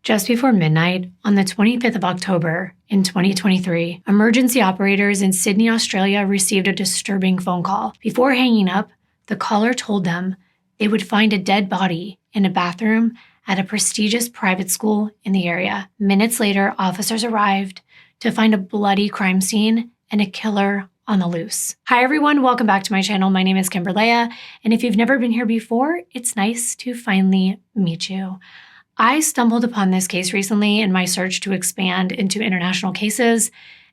Just before midnight on the 25th of October in 2023, emergency operators in Sydney, Australia received a disturbing phone call. Before hanging up, the caller told them they would find a dead body in a bathroom at a prestigious private school in the area. Minutes later, officers arrived to find a bloody crime scene and a killer on the loose. Hi everyone, welcome back to my channel. My name is Kimbyrleigha, and if you've never been here before, it's nice to finally meet you. I stumbled upon this case recently in my search to expand into international cases,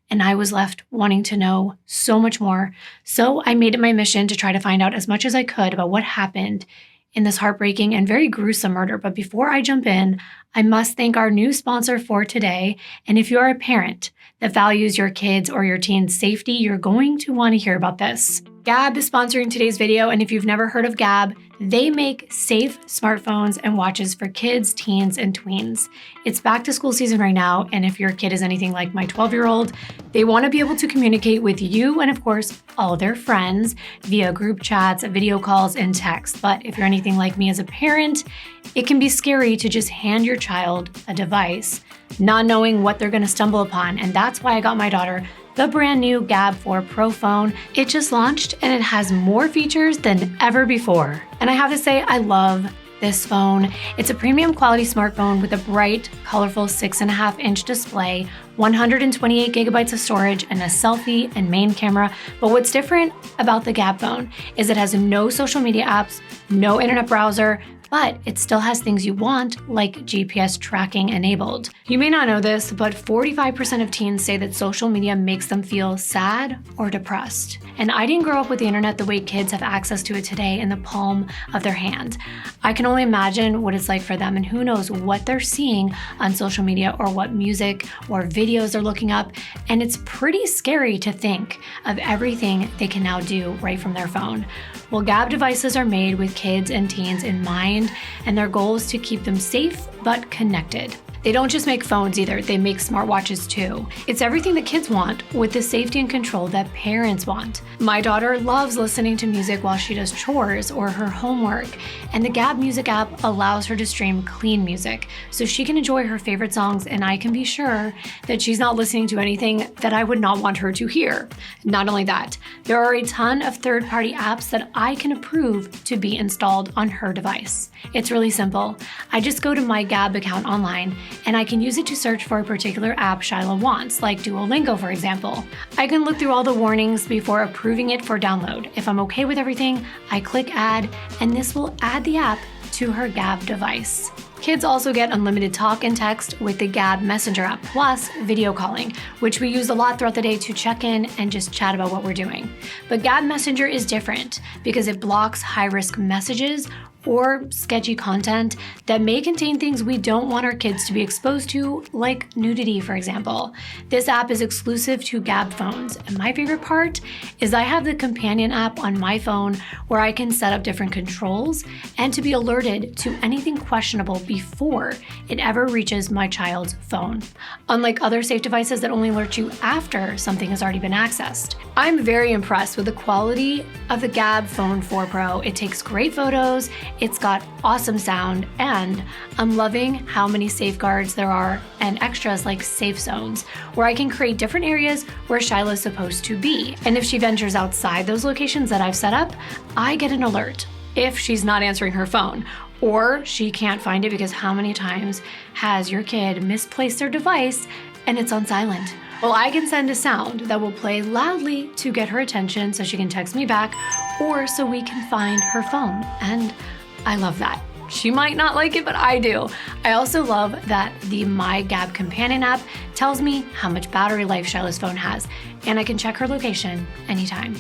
and I was left wanting to know so much more. So I made it my mission to try to find out as much as I could about what happened in this heartbreaking and very gruesome murder. But before I jump in, I must thank our new sponsor for today. And if you're a parent that values your kids or your teen's safety, you're going to want to hear about this. Gab is sponsoring today's video, and if you've never heard of Gab, they make safe smartphones and watches for kids, teens, and tweens. It's back to school season right now, and if your kid is anything like my 12-year-old, they want to be able to communicate with you and, of course, all their friends via group chats, video calls, and text. But if you're anything like me as a parent, it can be scary to just hand your child a device, not knowing what they're going to stumble upon, and that's why I got my daughter the brand new Gab 4 Pro phone. It just launched and it has more features than ever before. And I have to say, I love this phone. It's a premium quality smartphone with a bright, colorful 6.5-inch display, 128 gigabytes of storage, and a selfie and main camera. But what's different about the Gab phone is it has no social media apps, no internet browser, but it still has things you want, like GPS tracking enabled. You may not know this, but 45% of teens say that social media makes them feel sad or depressed. And I didn't grow up with the internet the way kids have access to it today in the palm of their hand. I can only imagine what it's like for them, and who knows what they're seeing on social media or what music or videos they're looking up. And it's pretty scary to think of everything they can now do right from their phone. Well, Gab devices are made with kids and teens in mind, and their goal is to keep them safe but connected. They don't just make phones either, they make smartwatches too. It's everything that kids want with the safety and control that parents want. My daughter loves listening to music while she does chores or her homework, and the Gab Music app allows her to stream clean music so she can enjoy her favorite songs, and I can be sure that she's not listening to anything that I would not want her to hear. Not only that, there are a ton of third-party apps that I can approve to be installed on her device. It's really simple. I just go to my Gab account online, and I can use it to search for a particular app Shyla wants, like Duolingo, for example. I can look through all the warnings before approving it for download. If I'm okay with everything, I click add, and this will add the app to her Gab device. Kids also get unlimited talk and text with the Gab Messenger app, plus video calling, which we use a lot throughout the day to check in and just chat about what we're doing. But Gab Messenger is different because it blocks high-risk messages or sketchy content that may contain things we don't want our kids to be exposed to, like nudity, for example. This app is exclusive to Gab phones, and my favorite part is I have the companion app on my phone where I can set up different controls and to be alerted to anything questionable before it ever reaches my child's phone, unlike other safe devices that only alert you after something has already been accessed. I'm very impressed with the quality of the Gab Phone 4 Pro. It takes great photos, it's got awesome sound, and I'm loving how many safeguards there are and extras like safe zones, where I can create different areas where Shyla's supposed to be. And if she ventures outside those locations that I've set up, I get an alert if she's not answering her phone, or she can't find it, because how many times has your kid misplaced their device and it's on silent? Well, I can send a sound that will play loudly to get her attention so she can text me back, or so we can find her phone. And I love that. She might not like it, but I do. I also love that the My Gab Companion app tells me how much battery life Shyla's phone has, and I can check her location anytime.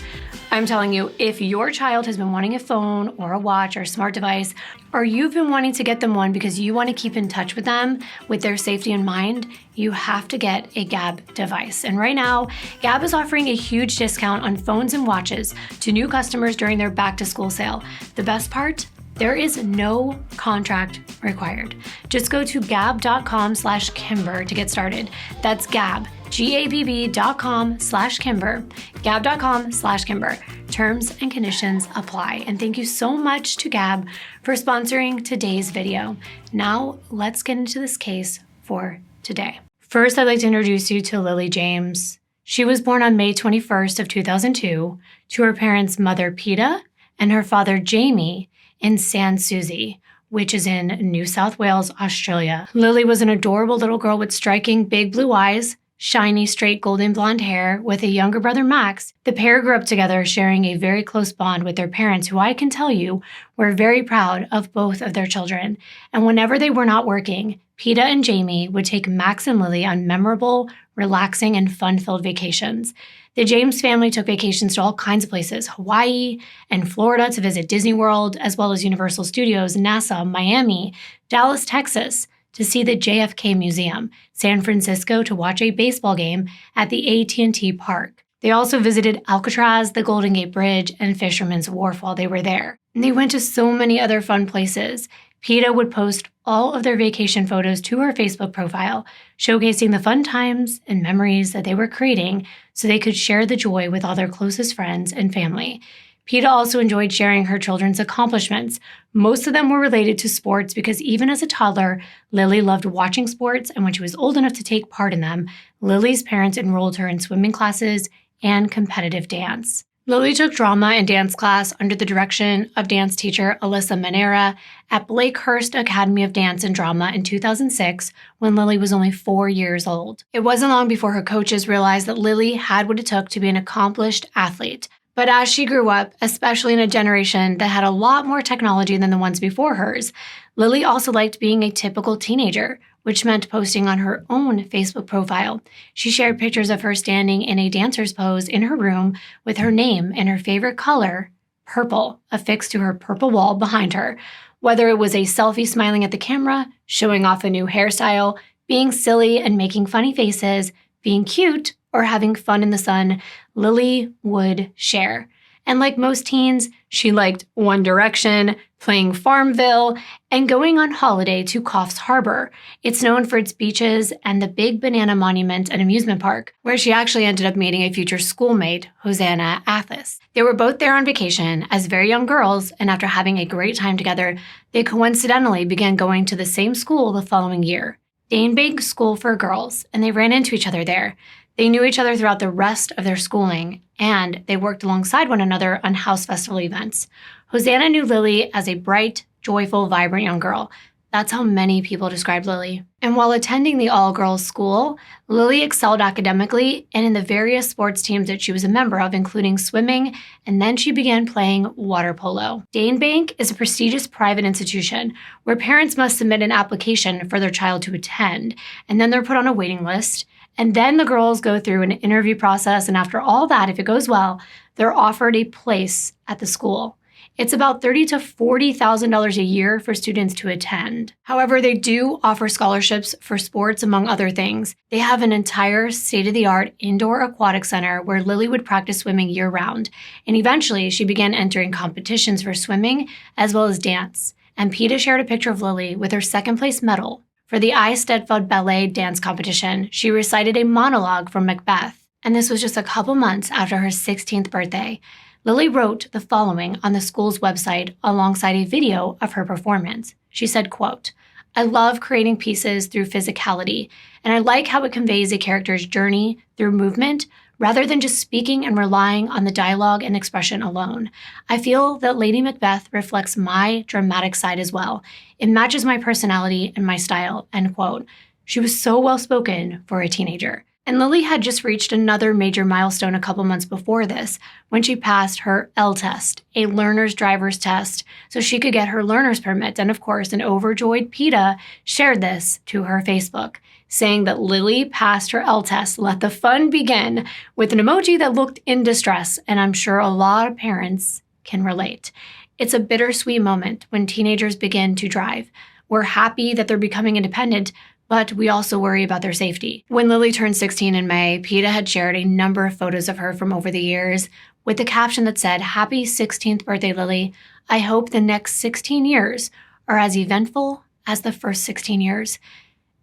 I'm telling you, if your child has been wanting a phone or a watch or a smart device, or you've been wanting to get them one because you want to keep in touch with them with their safety in mind, you have to get a Gab device. And right now, Gab is offering a huge discount on phones and watches to new customers during their back to school sale. The best part? There is no contract required. Just go to gab.com/Kimber to get started. That's Gab, gabb.com/Kimber, gab.com/Kimber. Terms and conditions apply. And thank you so much to Gab for sponsoring today's video. Now, let's get into this case for today. First, I'd like to introduce you to Lilie James. She was born on May 21st of 2002 to her parents' mother, Peta, and her father, Jamie, in Sans Souci, which is in New South Wales, Australia. Lilie was an adorable little girl with striking big blue eyes, shiny, straight golden blonde hair with a younger brother, Max. The pair grew up together, sharing a very close bond with their parents, who I can tell you were very proud of both of their children. And whenever they were not working, Peta and Jamie would take Max and Lilie on memorable, relaxing, and fun-filled vacations. The James family took vacations to all kinds of places, Hawaii and Florida to visit Disney World, as well as Universal Studios, NASA, Miami, Dallas, Texas, to see the JFK Museum, San Francisco to watch a baseball game at the AT&T Park. They also visited Alcatraz, the Golden Gate Bridge, and Fisherman's Wharf while they were there. And they went to so many other fun places. Peta would post all of their vacation photos to her Facebook profile, showcasing the fun times and memories that they were creating so they could share the joy with all their closest friends and family. Peta also enjoyed sharing her children's accomplishments. Most of them were related to sports because even as a toddler, Lilie loved watching sports, and when she was old enough to take part in them, Lilie's parents enrolled her in swimming classes and competitive dance. Lilie took drama and dance class under the direction of dance teacher Alyssa Manera at Blakehurst Academy of Dance and Drama in 2006 when Lilie was only 4 years old. It wasn't long before her coaches realized that Lilie had what it took to be an accomplished athlete. But as she grew up, especially in a generation that had a lot more technology than the ones before hers, Lilie also liked being a typical teenager, which meant posting on her own Facebook profile. She shared pictures of her standing in a dancer's pose in her room with her name and her favorite color, purple, affixed to her purple wall behind her. Whether it was a selfie smiling at the camera, showing off a new hairstyle, being silly and making funny faces, being cute, or having fun in the sun, Lilie would share. And like most teens, she liked One Direction, playing Farmville, and going on holiday to Coffs Harbour. It's known for its beaches and the Big Banana Monument and amusement park, where she actually ended up meeting a future schoolmate, Hosanna Athis. They were both there on vacation as very young girls, and after having a great time together, they coincidentally began going to the same school the following year, Danebank School for Girls, and they ran into each other there. They knew each other throughout the rest of their schooling, and they worked alongside one another on house festival events. Hosanna knew Lilie as a bright, joyful, vibrant young girl. That's how many people described Lilie. And while attending the all-girls school, Lilie excelled academically and in the various sports teams that she was a member of, including swimming, and then she began playing water polo. Danebank is a prestigious private institution where parents must submit an application for their child to attend, and then they're put on a waiting list. And then the girls go through an interview process, and after all that, if it goes well, they're offered a place at the school. It's about $30,000 to $40,000 a year for students to attend. However, they do offer scholarships for sports, among other things. They have an entire state-of-the-art indoor aquatic center where Lilie would practice swimming year-round, and eventually she began entering competitions for swimming as well as dance. And Peta shared a picture of Lilie with her second-place medal. For the Eisteddfod Ballet dance competition, she recited a monologue from Macbeth, and this was just a couple months after her 16th birthday. Lilie wrote the following on the school's website alongside a video of her performance. She said, quote, "I love creating pieces through physicality, and I like how it conveys a character's journey through movement rather than just speaking and relying on the dialogue and expression alone. I feel that Lady Macbeth reflects my dramatic side as well. It matches my personality and my style," end quote. She was so well-spoken for a teenager. And Lilie had just reached another major milestone a couple months before this when she passed her L test, a learner's driver's test, so she could get her learner's permit. And of course, an overjoyed Peta shared this to her Facebook, saying that Lilie passed her L test. Let the fun begin, with an emoji that looked in distress, and I'm sure a lot of parents can relate. It's a bittersweet moment when teenagers begin to drive. We're happy that they're becoming independent, but we also worry about their safety. When Lilie turned 16 in May, Peta had shared a number of photos of her from over the years with the caption that said, "Happy 16th birthday, Lilie. I hope the next 16 years are as eventful as the first 16 years.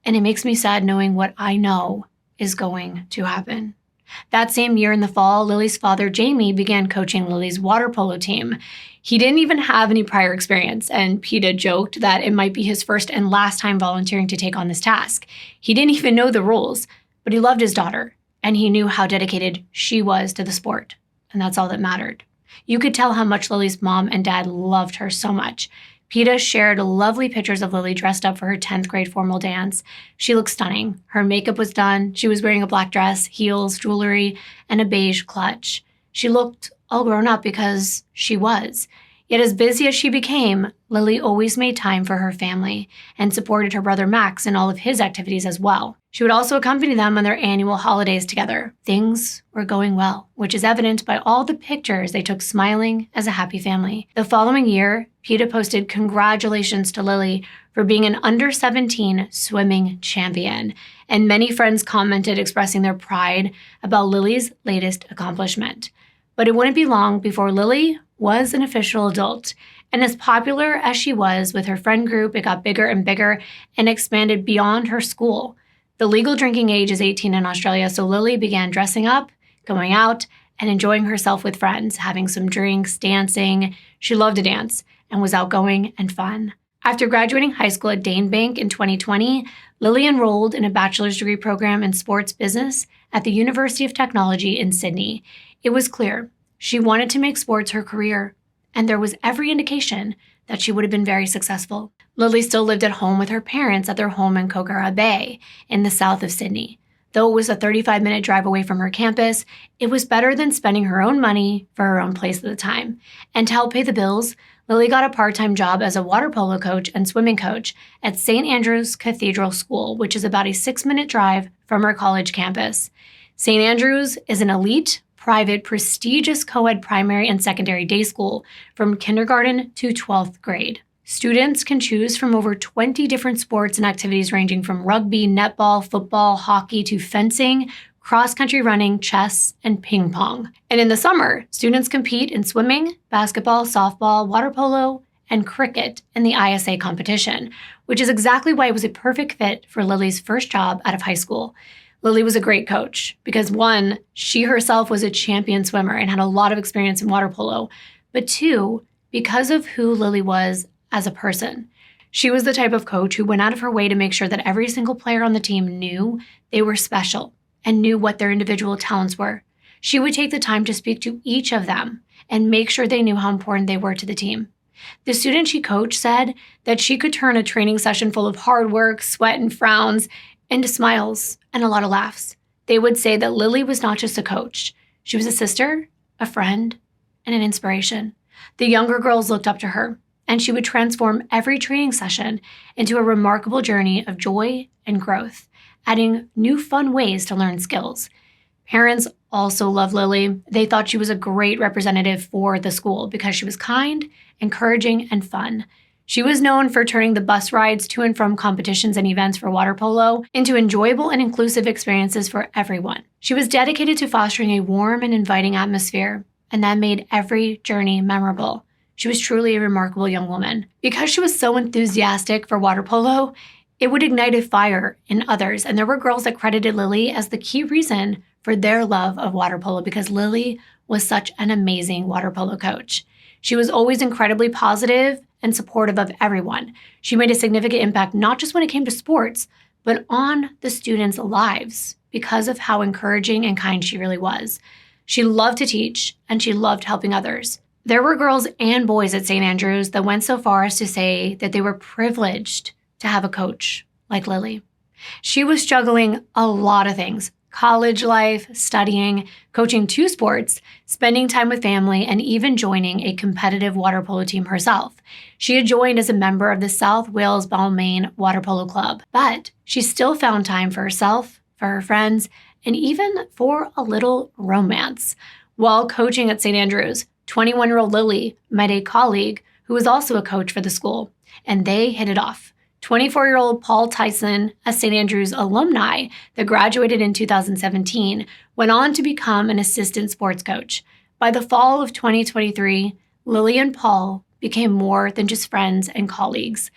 And it makes me sad knowing what I know is going to happen. That same year in the fall, Lilie's father, Jamie, began coaching Lilie's water polo team. He didn't even have any prior experience, and PETA joked that it might be his first and last time volunteering to take on this task. He didn't even know the rules, but he loved his daughter, and he knew how dedicated she was to the sport, and that's all that mattered. You could tell how much Lilie's mom and dad loved her so much. PETA shared lovely pictures of Lilie dressed up for her 10th grade formal dance. She looked stunning. Her makeup was done. She was wearing a black dress, heels, jewelry, and a beige clutch. She looked all grown up because she was. Yet as busy as she became, Lilie always made time for her family and supported her brother Max in all of his activities as well. She would also accompany them on their annual holidays together. Things were going well, which is evident by all the pictures they took smiling as a happy family. The following year, PETA posted congratulations to Lilie for being an under-17 swimming champion, and many friends commented expressing their pride about Lilie's latest accomplishment. But it wouldn't be long before Lilie was an official adult, and as popular as she was with her friend group, it got bigger and bigger and expanded beyond her school. The legal drinking age is 18 in Australia, so Lilie began dressing up, going out, and enjoying herself with friends, having some drinks, dancing. She loved to dance and was outgoing and fun. After graduating high school at Danebank in 2020, Lilie enrolled in a bachelor's degree program in sports business at the University of Technology in Sydney. It was clear she wanted to make sports her career, and there was every indication that she would have been very successful. Lilie still lived at home with her parents at their home in Kogarah Bay in the south of Sydney. Though it was a 35-minute drive away from her campus, it was better than spending her own money for her own place at the time. And to help pay the bills, Lilie got a part-time job as a water polo coach and swimming coach at St. Andrew's Cathedral School, which is about a 6-minute drive from her college campus. St. Andrew's is an elite, private, prestigious co-ed primary and secondary day school from kindergarten to 12th grade. Students can choose from over 20 different sports and activities ranging from rugby, netball, football, hockey to fencing, cross-country running, chess, and ping pong. And in the summer, students compete in swimming, basketball, softball, water polo, and cricket in the ISA competition, which is exactly why it was a perfect fit for Lilie's first job out of high school. Lilie was a great coach because, one, she herself was a champion swimmer and had a lot of experience in water polo, but two, because of who Lilie was as a person. She was the type of coach who went out of her way to make sure that every single player on the team knew they were special and knew what their individual talents were. She would take the time to speak to each of them and make sure they knew how important they were to the team. The student she coached said that she could turn a training session full of hard work, sweat, and frowns into smiles and a lot of laughs. They would say that Lilie was not just a coach. She was a sister, a friend, and an inspiration. The younger girls looked up to her, and she would transform every training session into a remarkable journey of joy and growth, adding new fun ways to learn skills. Parents also loved Lilie. They thought she was a great representative for the school because she was kind, encouraging, and fun. She was known for turning the bus rides to and from competitions and events for water polo into enjoyable and inclusive experiences for everyone. She was dedicated to fostering a warm and inviting atmosphere, and that made every journey memorable. She was truly a remarkable young woman. Because she was so enthusiastic for water polo, it would ignite a fire in others, and there were girls that credited Lilie as the key reason for their love of water polo because Lilie was such an amazing water polo coach. She was always incredibly positive and supportive of everyone. She made a significant impact not just when it came to sports, but on the students' lives because of how encouraging and kind she really was. She loved to teach, and she loved helping others. There were girls and boys at St. Andrews that went so far as to say that they were privileged to have a coach like Lilie. She was juggling a lot of things: college life, studying, coaching 2 sports, spending time with family, and even joining a competitive water polo team herself. She had joined as a member of the South Wales Balmain Water Polo Club, but she still found time for herself, for her friends, and even for a little romance. While coaching at St. Andrews, 21-year-old Lilie met a colleague who was also a coach for the school, and they hit it off. 24-year-old Paul Tyson, a St. Andrews alumni that graduated in 2017, went on to become an assistant sports coach. By the fall of 2023, Lilie and Paul became more than just friends and colleagues.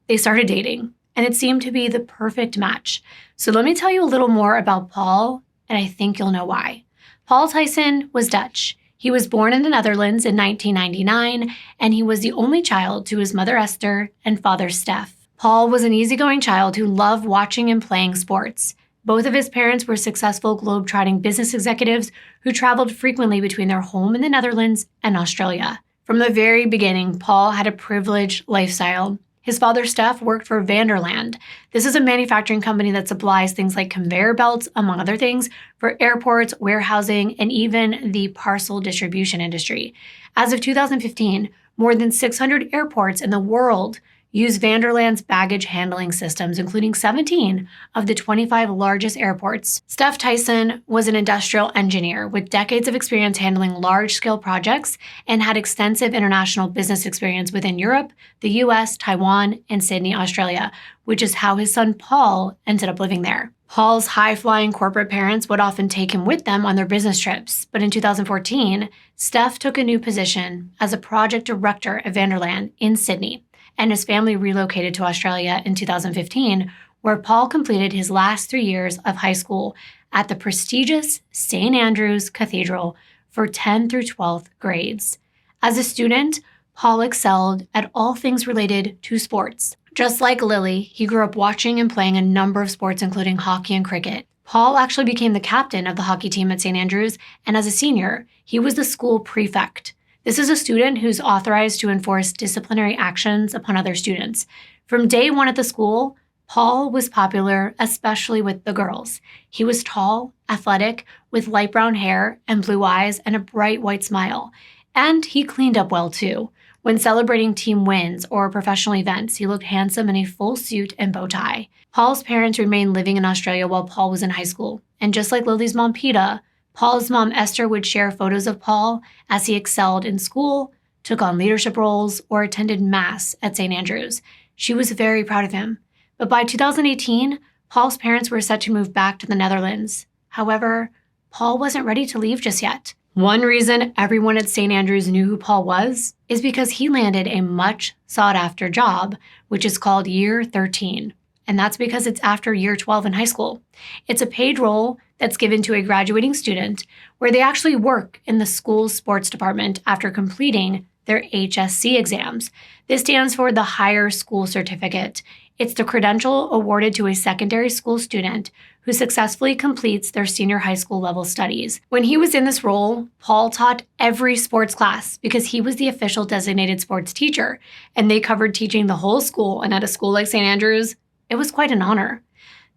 They started dating, and it seemed to be the perfect match. So let me tell you a little more about Paul, and I think you'll know why. Paul Tyson was Dutch. He was born in the Netherlands in 1999, and he was the only child to his mother Esther and father Stef. Paul was an easygoing child who loved watching and playing sports. Both of his parents were successful globe-trotting business executives who traveled frequently between their home in the Netherlands and Australia. From the very beginning, Paul had a privileged lifestyle. His father, Stef, worked for Vanderland. This is a manufacturing company that supplies things like conveyor belts, among other things, for airports, warehousing, and even the parcel distribution industry. As of 2015, more than 600 airports in the world use Vanderland's baggage handling systems, including 17 of the 25 largest airports. Stef Tyson was an industrial engineer with decades of experience handling large-scale projects and had extensive international business experience within Europe, the US, Taiwan, and Sydney, Australia, which is how his son Paul ended up living there. Paul's high-flying corporate parents would often take him with them on their business trips, but in 2014, Stef took a new position as a project director at Vanderland in Sydney, and his family relocated to Australia in 2015, where Paul completed his last 3 years of high school at the prestigious St. Andrew's Cathedral for 10 through 12th grades. As a student, Paul excelled at all things related to sports. Just like Lilie, he grew up watching and playing a number of sports, including hockey and cricket. Paul actually became the captain of the hockey team at St. Andrews, and as a senior, he was the school prefect. This is a student who's authorized to enforce disciplinary actions upon other students. From day one at the school, Paul was popular, especially with the girls. He was tall, athletic, with light brown hair and blue eyes and a bright white smile. And he cleaned up well, too. When celebrating team wins or professional events, he looked handsome in a full suit and bow tie. Paul's parents remained living in Australia while Paul was in high school. And just like Lilie's mom, Peta, Paul's mom, Esther, would share photos of Paul as he excelled in school, took on leadership roles, or attended Mass at St. Andrews. She was very proud of him. But by 2018, Paul's parents were set to move back to the Netherlands. However, Paul wasn't ready to leave just yet. One reason everyone at St. Andrews knew who Paul was is because he landed a much sought-after job, which is called Year 13. And that's because it's after Year 12 in high school. It's a paid role that's given to a graduating student where they actually work in the school's sports department after completing their HSC exams. This stands for the Higher School Certificate. It's the credential awarded to a secondary school student who successfully completes their senior high school level studies. When he was in this role, Paul taught every sports class because he was the official designated sports teacher, and they covered teaching the whole school, and at a school like St. Andrews, it was quite an honor.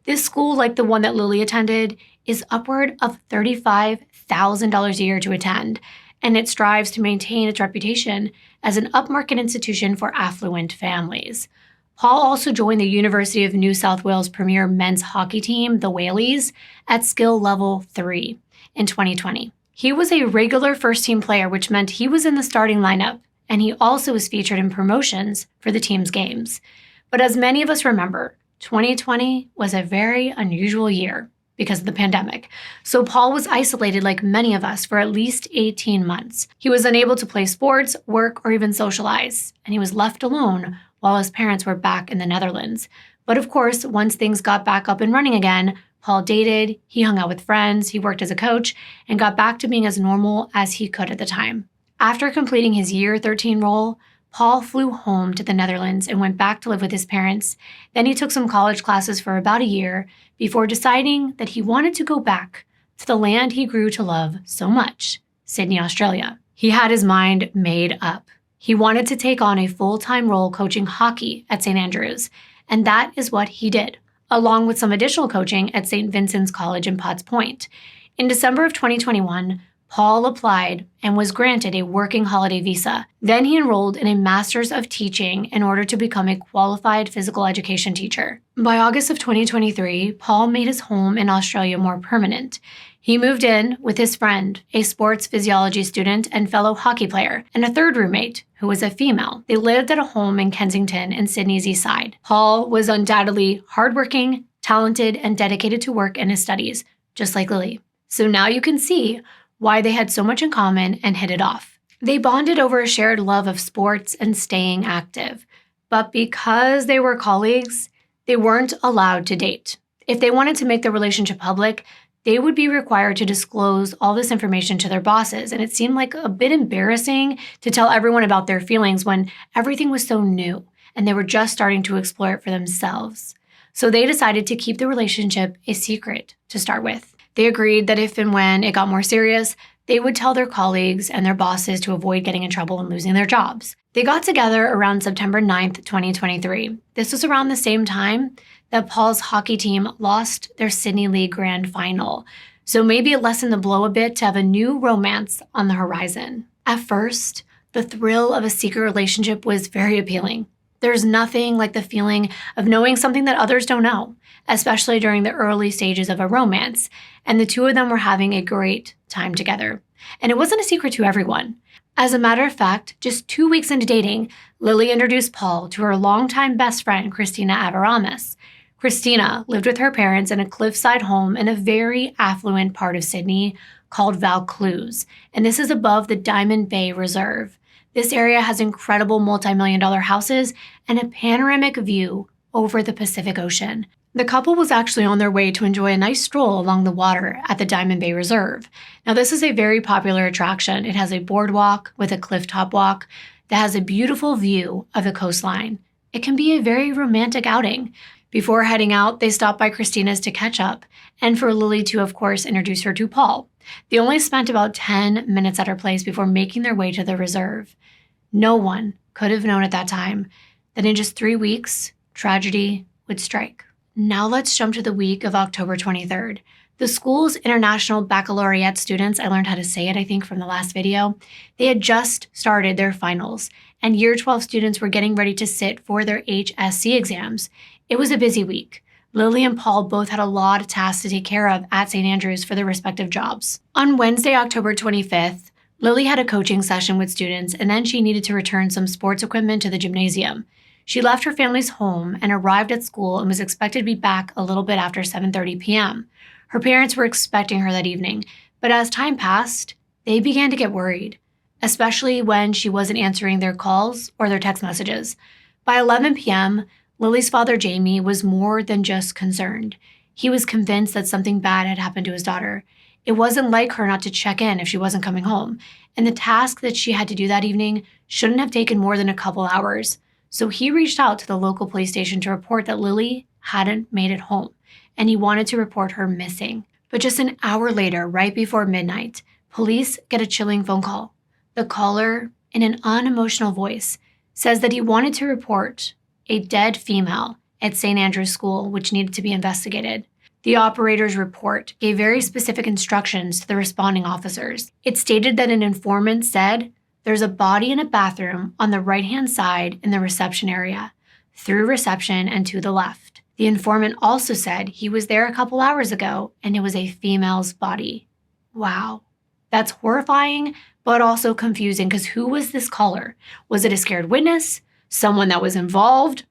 This school, like the one that Lilie attended, is upward of $35,000 a year to attend, and it strives to maintain its reputation as an upmarket institution for affluent families. Paul also joined the University of New South Wales premier men's hockey team, the Whaleys, at skill level 3 in 2020. He was a regular first-team player, which meant he was in the starting lineup, and he also was featured in promotions for the team's games. But as many of us remember, 2020 was a very unusual year because of the pandemic. So Paul was isolated like many of us for at least 18 months. He was unable to play sports, work, or even socialize, and he was left alone while his parents were back in the Netherlands. But of course, once things got back up and running again, Paul dated, he hung out with friends, he worked as a coach, and got back to being as normal as he could at the time. After completing his Year 13 role, Paul flew home to the Netherlands and went back to live with his parents. Then he took some college classes for about a year before deciding that he wanted to go back to the land he grew to love so much, Sydney, Australia. He had his mind made up. He wanted to take on a full-time role coaching hockey at St. Andrews, and that is what he did, along with some additional coaching at St. Vincent's College in Potts Point. In December of 2021, Paul applied and was granted a working holiday visa. Then he enrolled in a Master's of Teaching in order to become a qualified physical education teacher. By August of 2023, Paul made his home in Australia more permanent. He moved in with his friend, a sports physiology student and fellow hockey player, and a third roommate, who was a female. They lived at a home in Kensington and Sydney's East Side. Paul was undoubtedly hardworking, talented, and dedicated to work and his studies, just like Lilie. So now you can see why they had so much in common and hit it off. They bonded over a shared love of sports and staying active. But because they were colleagues, They weren't allowed to date. If they wanted to make the relationship public, they would be required to disclose all this information to their bosses, and it seemed like a bit embarrassing to tell everyone about their feelings when everything was so new and they were just starting to explore it for themselves. So they decided to keep the relationship a secret to start with. They agreed that if and when it got more serious, they would tell their colleagues and their bosses to avoid getting in trouble and losing their jobs. They got together around September 9th, 2023. This was around the same time that Paul's hockey team lost their Sydney League Grand Final. So maybe it lessened the blow a bit to have a new romance on the horizon. At first, the thrill of a secret relationship was very appealing. There's nothing like the feeling of knowing something that others don't know, especially during the early stages of a romance. And the two of them were having a great time together. And it wasn't a secret to everyone. As a matter of fact, just 2 weeks into dating, Lilie introduced Paul to her longtime best friend, Christina Averamis. Christina lived with her parents in a cliffside home in a very affluent part of Sydney called Vaucluse, and this is above the Diamond Bay Reserve. This area has incredible multi-million-dollar houses and a panoramic view over the Pacific Ocean. The couple was actually on their way to enjoy a nice stroll along the water at the Diamond Bay Reserve. Now, this is a very popular attraction. It has a boardwalk with a clifftop walk that has a beautiful view of the coastline. It can be a very romantic outing. Before heading out, they stopped by Christina's to catch up, and for Lilie to, of course, introduce her to Paul. They only spent about 10 minutes at her place before making their way to the reserve. No one could have known at that time that in just 3 weeks, tragedy would strike. Now let's jump to the week of October 23rd. The school's international baccalaureate students, I learned how to say it, I think, from the last video, they had just started their finals, and Year 12 students were getting ready to sit for their HSC exams. It was a busy week. Lilie and Paul both had a lot of tasks to take care of at St. Andrews for their respective jobs. On Wednesday, October 25th, Lilie had a coaching session with students, and then she needed to return some sports equipment to the gymnasium. She left her family's home and arrived at school and was expected to be back a little bit after 7:30 p.m. Her parents were expecting her that evening, but as time passed, they began to get worried, especially when she wasn't answering their calls or their text messages. By 11 p.m., Lilie's father, Jamie, was more than just concerned. He was convinced that something bad had happened to his daughter. It wasn't like her not to check in if she wasn't coming home, and the task that she had to do that evening shouldn't have taken more than a couple hours. So he reached out to the local police station to report that Lilie hadn't made it home, and he wanted to report her missing. But just an hour later, right before midnight, police get a chilling phone call. The caller, in an unemotional voice, says that he wanted to report a dead female at St. Andrew's School, which needed to be investigated. The operator's report gave very specific instructions to the responding officers. It stated that an informant said, "There's a body in a bathroom on the right-hand side in the reception area, through reception and to the left." The informant also said he was there a couple hours ago and it was a female's body. Wow. That's horrifying, but also confusing, because who was this caller? Was it a scared witness? Someone that was involved?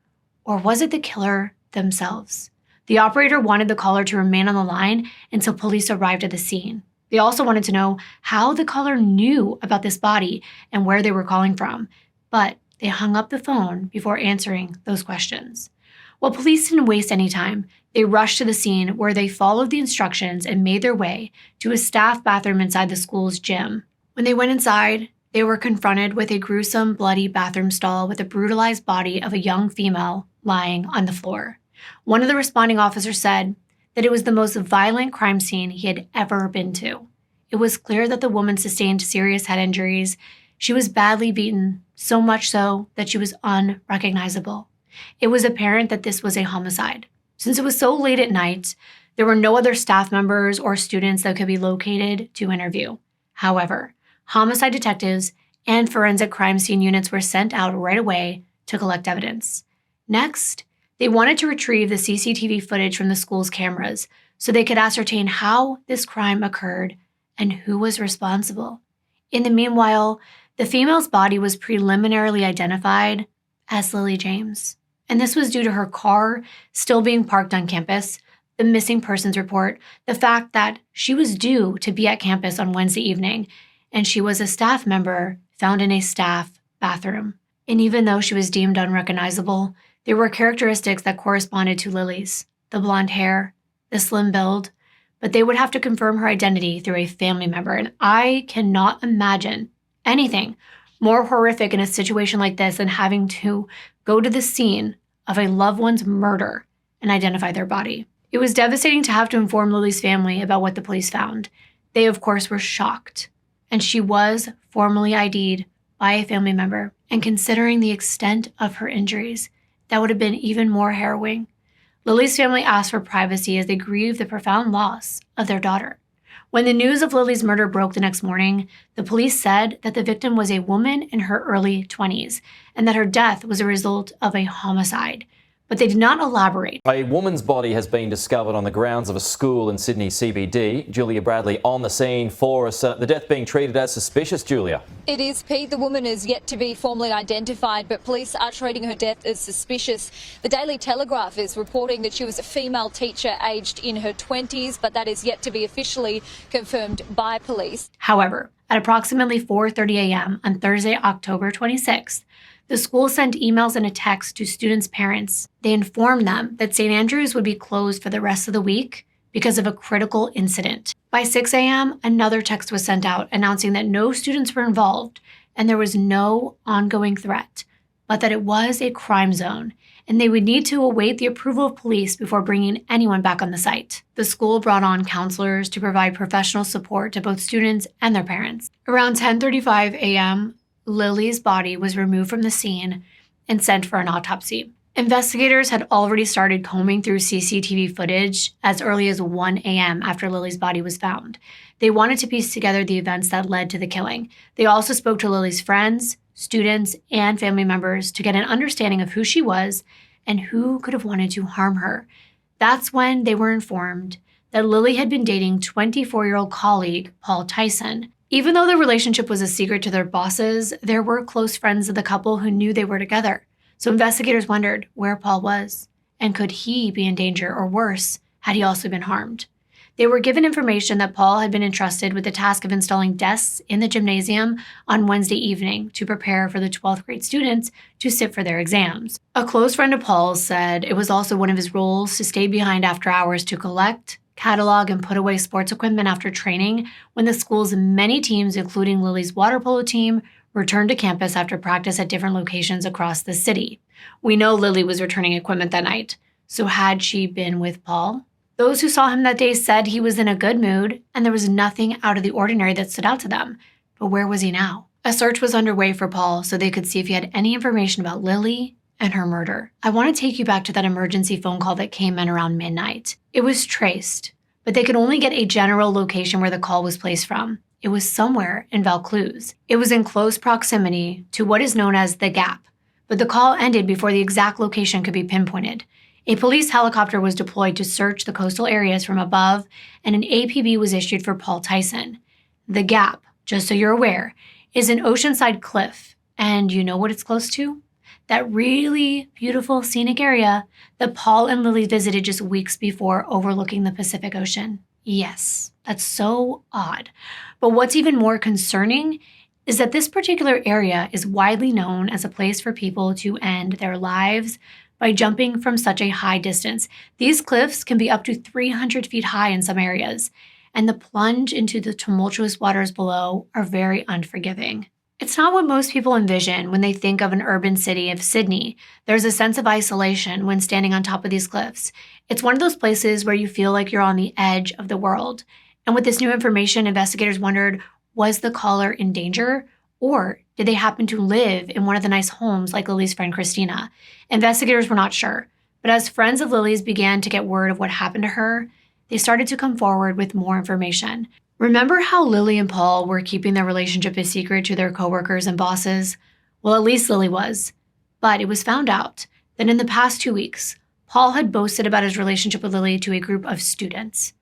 Or was it the killer themselves? The operator wanted the caller to remain on the line until police arrived at the scene. They also wanted to know how the caller knew about this body and where they were calling from, but they hung up the phone before answering those questions. While police didn't waste any time, they rushed to the scene where they followed the instructions and made their way to a staff bathroom inside the school's gym. When they went inside, they were confronted with a gruesome, bloody bathroom stall with a brutalized body of a young female lying on the floor. One of the responding officers said that it was the most violent crime scene he had ever been to. It was clear that the woman sustained serious head injuries. She was badly beaten, so much so that she was unrecognizable. It was apparent that this was a homicide. Since it was so late at night, there were no other staff members or students that could be located to interview. However, homicide detectives and forensic crime scene units were sent out right away to collect evidence. Next, they wanted to retrieve the CCTV footage from the school's cameras so they could ascertain how this crime occurred and who was responsible. In the meanwhile, the female's body was preliminarily identified as Lilie James, and this was due to her car still being parked on campus, the missing persons report, the fact that she was due to be at campus on Wednesday evening, and she was a staff member found in a staff bathroom. And even though she was deemed unrecognizable, There were characteristics that corresponded to Lilie's: the blonde hair, the slim build, but they would have to confirm her identity through a family member. And I cannot imagine anything more horrific in a situation like this than having to go to the scene of a loved one's murder and identify their body. It was devastating to have to inform Lilie's family about what the police found. They, of course, were shocked, and she was formally ID'd by a family member. And considering the extent of her injuries, that would have been even more harrowing. Lilie's family asked for privacy as they grieved the profound loss of their daughter. When the news of Lilie's murder broke the next morning, the police said that the victim was a woman in her early 20s and that her death was a result of a homicide. But they did not elaborate. A woman's body has been discovered on the grounds of a school in Sydney CBD. Julia Bradley on the scene for us. The death being treated as suspicious, Julia. It is, Pete. The woman is yet to be formally identified, but police are treating her death as suspicious. The Daily Telegraph is reporting that she was a female teacher aged in her 20s, but that is yet to be officially confirmed by police. However, at approximately 4:30 a.m. on Thursday, October 26th, the school sent emails and a text to students' parents. They informed them that St. Andrews would be closed for the rest of the week because of a critical incident. By 6 a.m., another text was sent out announcing that no students were involved and there was no ongoing threat, but that it was a crime zone and they would need to await the approval of police before bringing anyone back on the site. The school brought on counselors to provide professional support to both students and their parents. Around 10:35 a.m., Lilie's body was removed from the scene and sent for an autopsy. Investigators had already started combing through CCTV footage as early as 1 a.m. after Lilie's body was found. They wanted to piece together the events that led to the killing. They also spoke to Lilie's friends, students, and family members to get an understanding of who she was and who could have wanted to harm her. That's when they were informed that Lilie had been dating 24-year-old colleague Paul Tyson. Even though the relationship was a secret to their bosses, there were close friends of the couple who knew they were together. So investigators wondered where Paul was, and could he be in danger, or worse, had he also been harmed? They were given information that Paul had been entrusted with the task of installing desks in the gymnasium on Wednesday evening to prepare for the 12th grade students to sit for their exams. A close friend of Paul's said it was also one of his roles to stay behind after hours to collect, catalog, and put away sports equipment after training when the school's many teams, including Lilie's water polo team, returned to campus after practice at different locations across the city. We know Lilie was returning equipment that night, so had she been with Paul? Those who saw him that day said he was in a good mood and there was nothing out of the ordinary that stood out to them. But where was he now? A search was underway for Paul so they could see if he had any information about Lilie and her murder. I want to take you back to that emergency phone call that came in around midnight. It was traced, but they could only get a general location where the call was placed from. It was somewhere in Vaucluse. It was in close proximity to what is known as the Gap, but the call ended before the exact location could be pinpointed. A police helicopter was deployed to search the coastal areas from above, and an APB was issued for Paul Tyson. The Gap, just so you're aware, is an oceanside cliff, and you know what it's close to? That really beautiful scenic area that Paul and Lilie visited just weeks before, overlooking the Pacific Ocean. Yes, that's so odd. But what's even more concerning is that this particular area is widely known as a place for people to end their lives by jumping from such a high distance. These cliffs can be up to 300 feet high in some areas, and the plunge into the tumultuous waters below are very unforgiving. It's not what most people envision when they think of an urban city of Sydney. There's a sense of isolation when standing on top of these cliffs. It's one of those places where you feel like you're on the edge of the world. And with this new information, investigators wondered, was the caller in danger? Or did they happen to live in one of the nice homes like Lilie's friend Christina? Investigators were not sure. But as friends of Lilie's began to get word of what happened to her, they started to come forward with more information. Remember how Lilie and Paul were keeping their relationship a secret to their coworkers and bosses? Well, at least Lilie was. But it was found out that in the past 2 weeks, Paul had boasted about his relationship with Lilie to a group of students.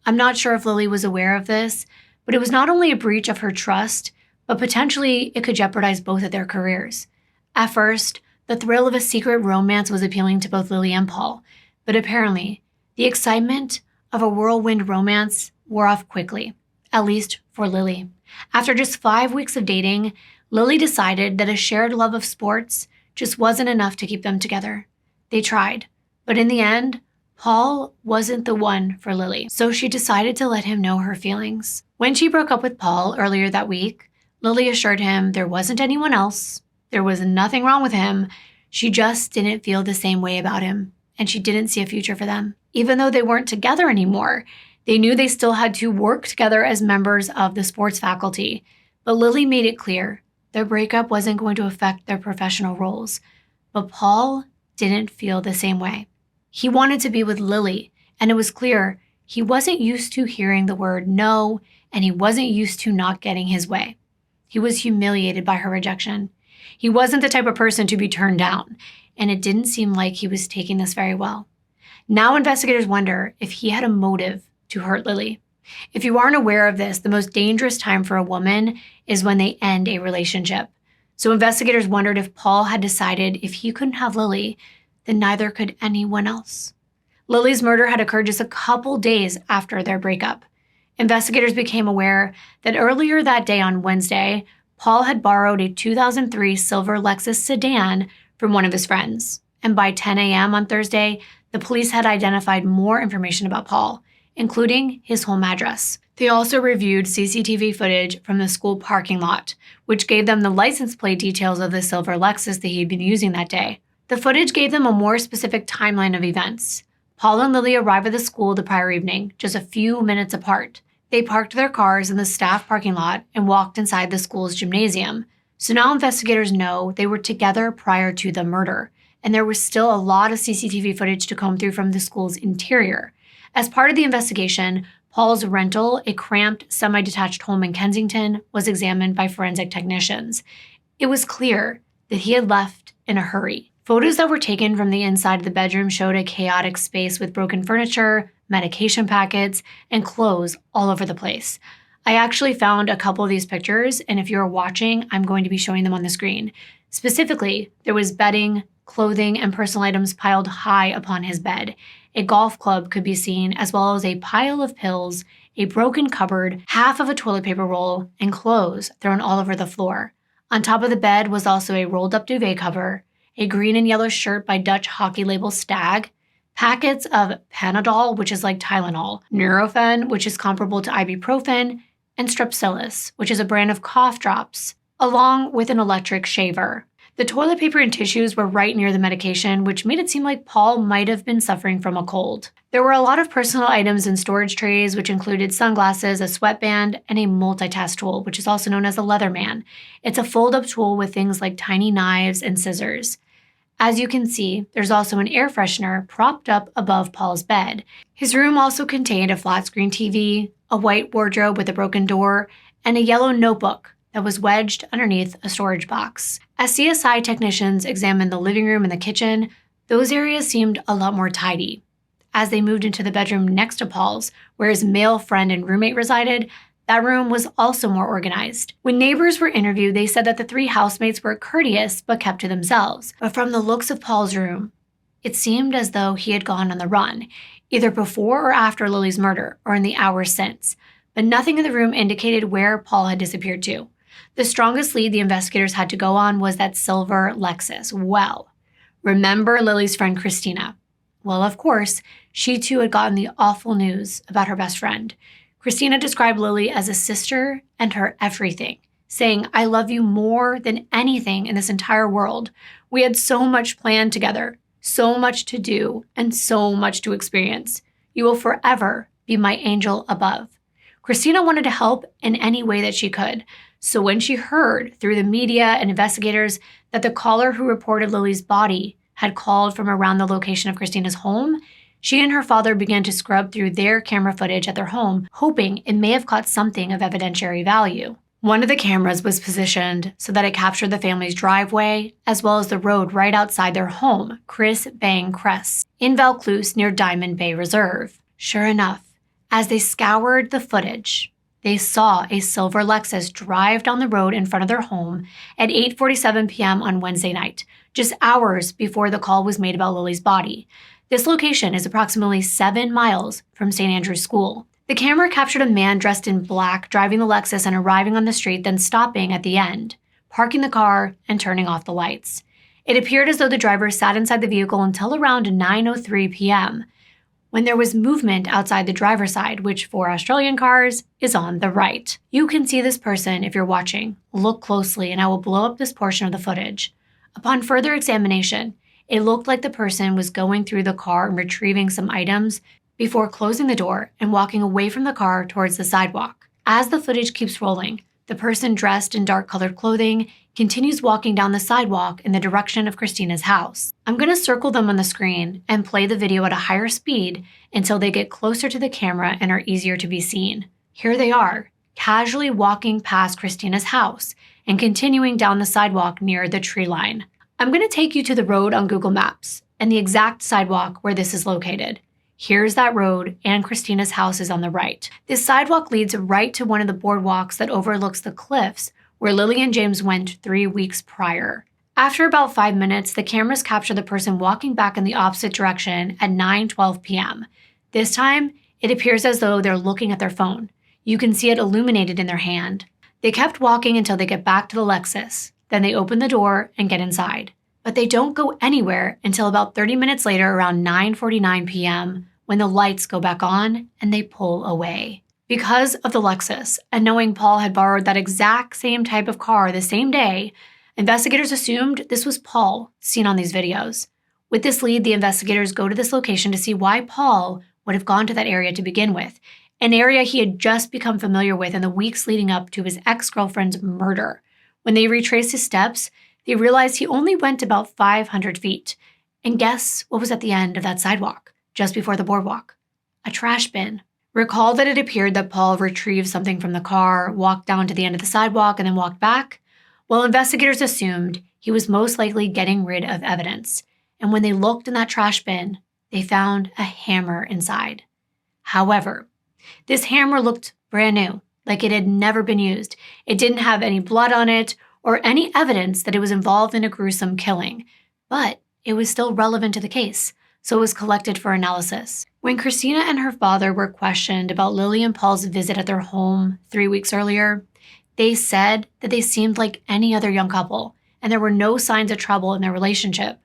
I'm not sure if Lilie was aware of this, but it was not only a breach of her trust, but potentially it could jeopardize both of their careers. At first, the thrill of a secret romance was appealing to both Lilie and Paul, but apparently, the excitement of a whirlwind romance wore off quickly. At least for Lilie. After just 5 weeks of dating, Lilie decided that a shared love of sports just wasn't enough to keep them together. They tried, but in the end, Paul wasn't the one for Lilie, so she decided to let him know her feelings. When she broke up with Paul earlier that week, Lilie assured him there wasn't anyone else, there was nothing wrong with him, she just didn't feel the same way about him, and she didn't see a future for them. Even though they weren't together anymore, they knew they still had to work together as members of the sports faculty. But Lilie made it clear their breakup wasn't going to affect their professional roles. But Paul didn't feel the same way. He wanted to be with Lilie, and it was clear he wasn't used to hearing the word no, and he wasn't used to not getting his way. He was humiliated by her rejection. He wasn't the type of person to be turned down, and it didn't seem like he was taking this very well. Now investigators wonder if he had a motive to hurt Lilie. If you aren't aware of this, the most dangerous time for a woman is when they end a relationship. So investigators wondered if Paul had decided if he couldn't have Lilie, then neither could anyone else. Lilie's murder had occurred just a couple days after their breakup. Investigators became aware that earlier that day on Wednesday, Paul had borrowed a 2003 silver Lexus sedan from one of his friends. And by 10 a.m. on Thursday, the police had identified more information about Paul, including his home address. They also reviewed CCTV footage from the school parking lot, which gave them the license plate details of the silver Lexus that he'd been using that day. The footage gave them a more specific timeline of events. Paul and Lilie arrived at the school the prior evening, just a few minutes apart. They parked their cars in the staff parking lot and walked inside the school's gymnasium. So now investigators know they were together prior to the murder, and there was still a lot of CCTV footage to comb through from the school's interior. As part of the investigation, Paul's rental, a cramped, semi-detached home in Kensington, was examined by forensic technicians. It was clear that he had left in a hurry. Photos that were taken from the inside of the bedroom showed a chaotic space with broken furniture, medication packets, and clothes all over the place. I actually found a couple of these pictures, and if you're watching, I'm going to be showing them on the screen. Specifically, there was bedding, clothing, and personal items piled high upon his bed. A golf club could be seen, as well as a pile of pills, a broken cupboard, half of a toilet paper roll, and clothes thrown all over the floor. On top of the bed was also a rolled-up duvet cover, a green and yellow shirt by Dutch hockey label Stag, packets of Panadol, which is like Tylenol, Nurofen, which is comparable to ibuprofen, and Strepsilis, which is a brand of cough drops, along with an electric shaver. The toilet paper and tissues were right near the medication, which made it seem like Paul might have been suffering from a cold. There were a lot of personal items in storage trays, which included sunglasses, a sweatband, and a multitask tool, which is also known as a Leatherman. It's a fold-up tool with things like tiny knives and scissors. As you can see, there's also an air freshener propped up above Paul's bed. His room also contained a flat-screen TV, a white wardrobe with a broken door, and a yellow notebook that was wedged underneath a storage box. As CSI technicians examined the living room and the kitchen, those areas seemed a lot more tidy. As they moved into the bedroom next to Paul's, where his male friend and roommate resided, that room was also more organized. When neighbors were interviewed, they said that the three housemates were courteous but kept to themselves. But from the looks of Paul's room, it seemed as though he had gone on the run, either before or after Lilie's murder, or in the hours since. But nothing in the room indicated where Paul had disappeared to. The strongest lead the investigators had to go on was that silver Lexus. Well, remember Lilie's friend Christina? Well, of course, she too had gotten the awful news about her best friend. Christina described Lilie as a sister and her everything, saying, "I love you more than anything in this entire world. We had so much planned together, so much to do, and so much to experience. You will forever be my angel above." Christina wanted to help in any way that she could. So when she heard through the media and investigators that the caller who reported Lilie's body had called from around the location of Christina's home, she and her father began to scrub through their camera footage at their home, hoping it may have caught something of evidentiary value. One of the cameras was positioned so that it captured the family's driveway, as well as the road right outside their home, Chris Bang Cress, in Vaucluse near Diamond Bay Reserve. Sure enough, as they scoured the footage, they saw a silver Lexus drive down the road in front of their home at 8:47 p.m. on Wednesday night, just hours before the call was made about Lilie's body. This location is approximately 7 miles from St. Andrew's School. The camera captured a man dressed in black driving the Lexus and arriving on the street, then stopping at the end, parking the car and turning off the lights. It appeared as though the driver sat inside the vehicle until around 9:03 p.m., when there was movement outside the driver's side, which for Australian cars is on the right. You can see this person if you're watching. Look closely and I will blow up this portion of the footage. Upon further examination, it looked like the person was going through the car and retrieving some items before closing the door and walking away from the car towards the sidewalk. As the footage keeps rolling, the person dressed in dark-colored clothing continues walking down the sidewalk in the direction of Christina's house. I'm going to circle them on the screen and play the video at a higher speed until they get closer to the camera and are easier to be seen. Here they are, casually walking past Christina's house and continuing down the sidewalk near the tree line. I'm going to take you to the road on Google Maps and the exact sidewalk where this is located. Here's that road, and Christina's house is on the right. This sidewalk leads right to one of the boardwalks that overlooks the cliffs where Lilie and James went 3 weeks prior. After about 5 minutes, the cameras capture the person walking back in the opposite direction at 9:12 p.m. This time, it appears as though they're looking at their phone. You can see it illuminated in their hand. They kept walking until they get back to the Lexus. Then they open the door and get inside. But they don't go anywhere until about 30 minutes later, around 9:49 p.m., when the lights go back on and they pull away. Because of the Lexus, and knowing Paul had borrowed that exact same type of car the same day, investigators assumed this was Paul seen on these videos. With this lead, the investigators go to this location to see why Paul would have gone to that area to begin with, an area he had just become familiar with in the weeks leading up to his ex-girlfriend's murder. When they retraced his steps, they realized he only went about 500 feet. And guess what was at the end of that sidewalk, just before the boardwalk? A trash bin. Recall that it appeared that Paul retrieved something from the car, walked down to the end of the sidewalk, and then walked back? Well, investigators assumed he was most likely getting rid of evidence. And when they looked in that trash bin, they found a hammer inside. However, this hammer looked brand new, like it had never been used. It didn't have any blood on it or any evidence that it was involved in a gruesome killing, but it was still relevant to the case, so it was collected for analysis. When Christina and her father were questioned about Lilie and Paul's visit at their home 3 weeks earlier, they said that they seemed like any other young couple, and there were no signs of trouble in their relationship.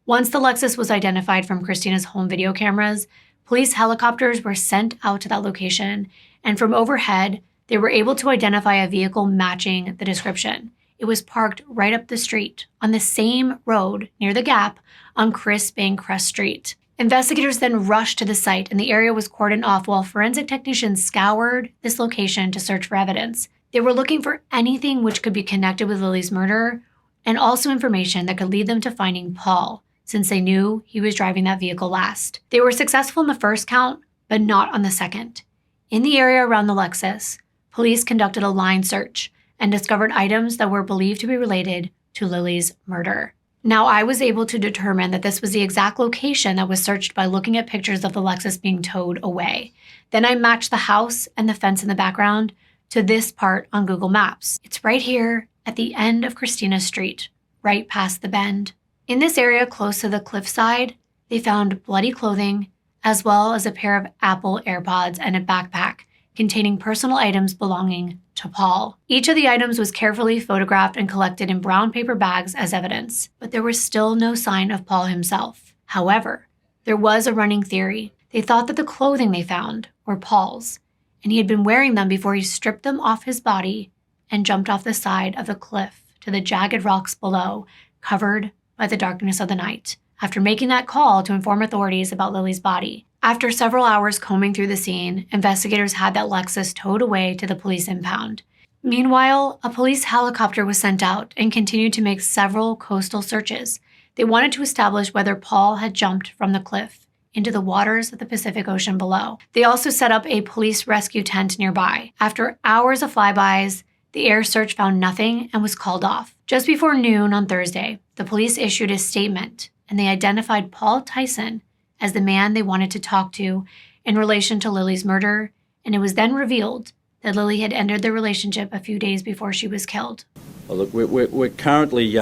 Once the Lexus was identified from Christina's home video cameras, police helicopters were sent out to that location, and from overhead, they were able to identify a vehicle matching the description. It was parked right up the street on the same road near the gap on Chris Bancrest Street. Investigators then rushed to the site and the area was cordoned off while forensic technicians scoured this location to search for evidence. They were looking for anything which could be connected with Lilie's murder and also information that could lead them to finding Paul, since they knew he was driving that vehicle last. They were successful in the first count, but not on the second. In the area around the Lexus, police conducted a line search and discovered items that were believed to be related to Lilie's murder. Now, I was able to determine that this was the exact location that was searched by looking at pictures of the Lexus being towed away. Then I matched the house and the fence in the background to this part on Google Maps. It's right here at the end of Christina Street, right past the bend. In this area close to the cliffside, they found bloody clothing, as well as a pair of Apple AirPods and a backpack containing personal items belonging to Paul. Each of the items was carefully photographed and collected in brown paper bags as evidence, but there was still no sign of Paul himself. However, there was a running theory. They thought that the clothing they found were Paul's, and he had been wearing them before he stripped them off his body and jumped off the side of the cliff to the jagged rocks below, covered by the darkness of the night, after making that call to inform authorities about Lilie's body. After several hours combing through the scene, investigators had that Lexus towed away to the police impound. Meanwhile, a police helicopter was sent out and continued to make several coastal searches. They wanted to establish whether Paul had jumped from the cliff into the waters of the Pacific Ocean below. They also set up a police rescue tent nearby. After hours of flybys, the air search found nothing and was called off. Just before noon on Thursday, the police issued a statement and they identified Paul Tyson as the man they wanted to talk to in relation to Lilie's murder, and it was then revealed that Lilie had ended their relationship a few days before she was killed. Well, look, we're currently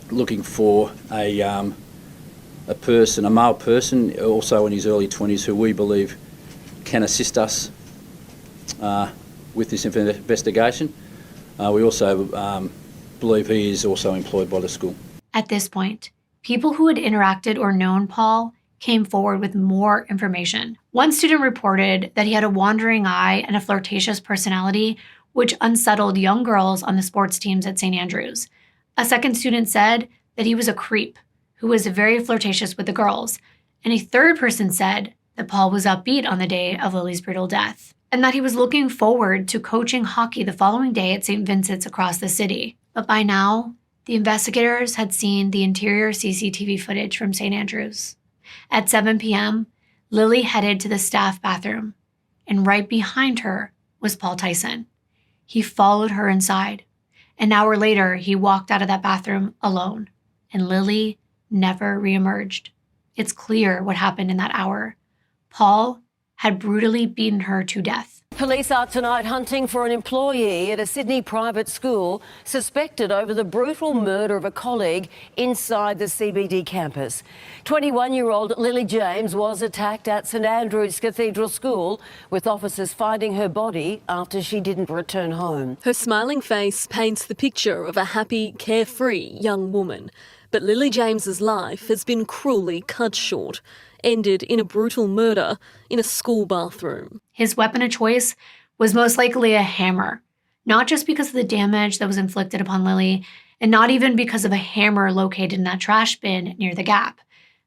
looking for a person, a male person, also in his early 20s, who we believe can assist us with this investigation. We also believe he is also employed by the school. At this point, people who had interacted or known Paul came forward with more information. One student reported that he had a wandering eye and a flirtatious personality, which unsettled young girls on the sports teams at St. Andrews. A second student said that he was a creep who was very flirtatious with the girls. And a third person said that Paul was upbeat on the day of Lilie's brutal death, and that he was looking forward to coaching hockey the following day at St. Vincent's across the city. But by now, the investigators had seen the interior CCTV footage from St. Andrews. At 7 p.m., Lilie headed to the staff bathroom, and right behind her was Paul Tyson. He followed her inside. An hour later, he walked out of that bathroom alone, and Lilie never reemerged. It's clear what happened in that hour. Paul had brutally beaten her to death. Police are tonight hunting for an employee at a Sydney private school suspected over the brutal murder of a colleague inside the CBD campus. 21-year-old Lilie James was attacked at St Andrew's Cathedral School, with officers finding her body after she didn't return home. Her smiling face paints the picture of a happy, carefree young woman. But Lilie James's life has been cruelly cut short, ended in a brutal murder in a school bathroom. His weapon of choice was most likely a hammer, not just because of the damage that was inflicted upon Lilie, and not even because of a hammer located in that trash bin near the gap,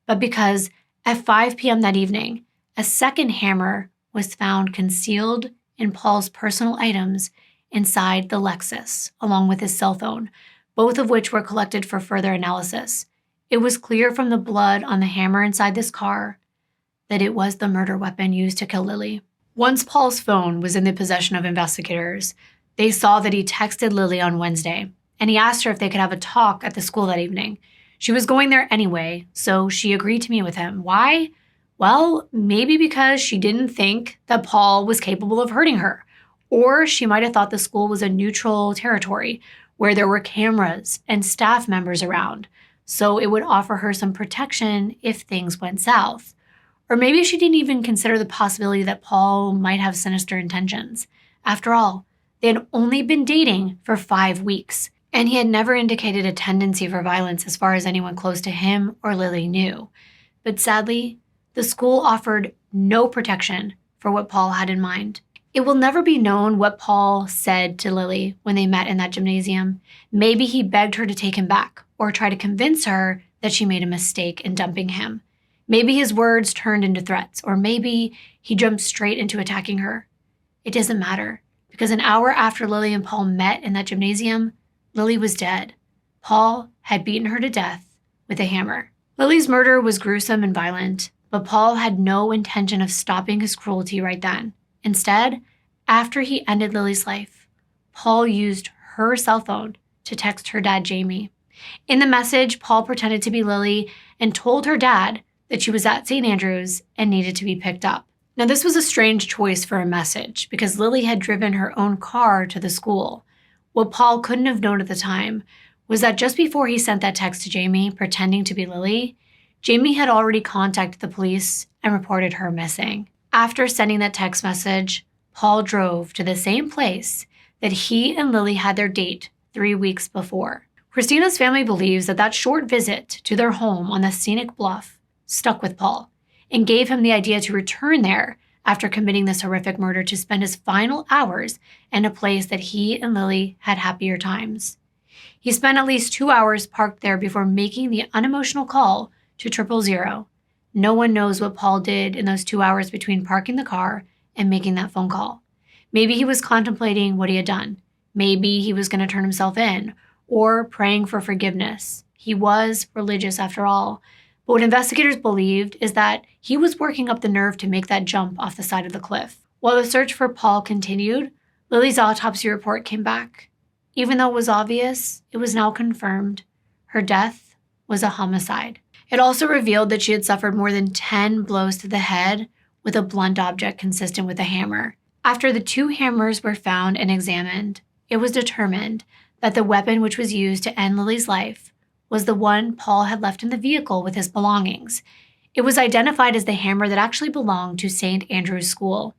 but because at 5 p.m. that evening, a second hammer was found concealed in Paul's personal items inside the Lexus, along with his cell phone, both of which were collected for further analysis. It was clear from the blood on the hammer inside this car that it was the murder weapon used to kill Lilie. Once Paul's phone was in the possession of investigators, they saw that he texted Lilie on Wednesday, and he asked her if they could have a talk at the school that evening. She was going there anyway, so she agreed to meet with him. Why? Well, maybe because she didn't think that Paul was capable of hurting her, or she might have thought the school was a neutral territory where there were cameras and staff members around, so it would offer her some protection if things went south. Or maybe she didn't even consider the possibility that Paul might have sinister intentions. After all, they had only been dating for 5 weeks, and he had never indicated a tendency for violence as far as anyone close to him or Lilie knew. But sadly, the school offered no protection for what Paul had in mind. It will never be known what Paul said to Lilie when they met in that gymnasium. Maybe he begged her to take him back, or try to convince her that she made a mistake in dumping him. Maybe his words turned into threats, or maybe he jumped straight into attacking her. It doesn't matter, because an hour after Lilie and Paul met in that gymnasium, Lilie was dead. Paul had beaten her to death with a hammer. Lilie's murder was gruesome and violent, but Paul had no intention of stopping his cruelty right then. Instead, after he ended Lilie's life, Paul used her cell phone to text her dad, Jamie. In the message, Paul pretended to be Lilie and told her dad that she was at St. Andrews and needed to be picked up. Now, this was a strange choice for a message because Lilie had driven her own car to the school. What Paul couldn't have known at the time was that just before he sent that text to Jamie, pretending to be Lilie, Jamie had already contacted the police and reported her missing. After sending that text message, Paul drove to the same place that he and Lilie had their date 3 weeks before. Christina's family believes that that short visit to their home on the scenic bluff stuck with Paul and gave him the idea to return there after committing this horrific murder to spend his final hours in a place that he and Lilie had happier times. He spent at least 2 hours parked there before making the unemotional call to 000. No one knows what Paul did in those 2 hours between parking the car and making that phone call. Maybe he was contemplating what he had done. Maybe he was going to turn himself in, or praying for forgiveness. He was religious after all. But what investigators believed is that he was working up the nerve to make that jump off the side of the cliff. While the search for Paul continued, Lilie's autopsy report came back. Even though it was obvious, it was now confirmed. Her death was a homicide. It also revealed that she had suffered more than 10 blows to the head with a blunt object consistent with a hammer. After the 2 hammers were found and examined, it was determined that the weapon which was used to end Lilie's life was the one Paul had left in the vehicle with his belongings. It was identified as the hammer that actually belonged to St. Andrew's School.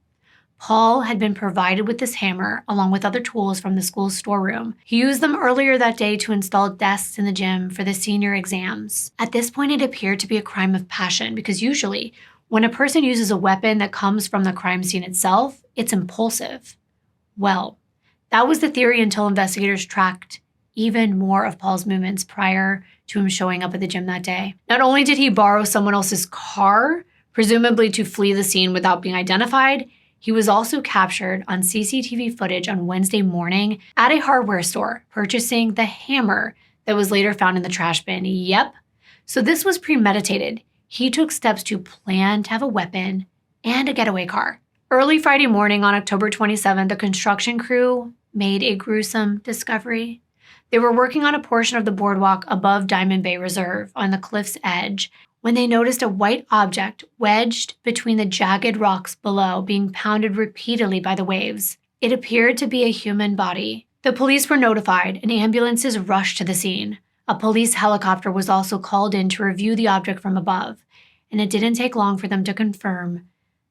Paul had been provided with this hammer along with other tools from the school's storeroom. He used them earlier that day to install desks in the gym for the senior exams. At this point, it appeared to be a crime of passion because usually when a person uses a weapon that comes from the crime scene itself, it's impulsive. Well, that was the theory until investigators tracked even more of Paul's movements prior to him showing up at the gym that day. Not only did he borrow someone else's car, presumably to flee the scene without being identified, he was also captured on CCTV footage on Wednesday morning at a hardware store, purchasing the hammer that was later found in the trash bin. Yep. So this was premeditated. He took steps to plan to have a weapon and a getaway car. Early Friday morning on October 27th, the construction crew made a gruesome discovery. They were working on a portion of the boardwalk above Diamond Bay Reserve on the cliff's edge when they noticed a white object wedged between the jagged rocks below, being pounded repeatedly by the waves. It appeared to be a human body. The police were notified and ambulances rushed to the scene. A police helicopter was also called in to review the object from above, and it didn't take long for them to confirm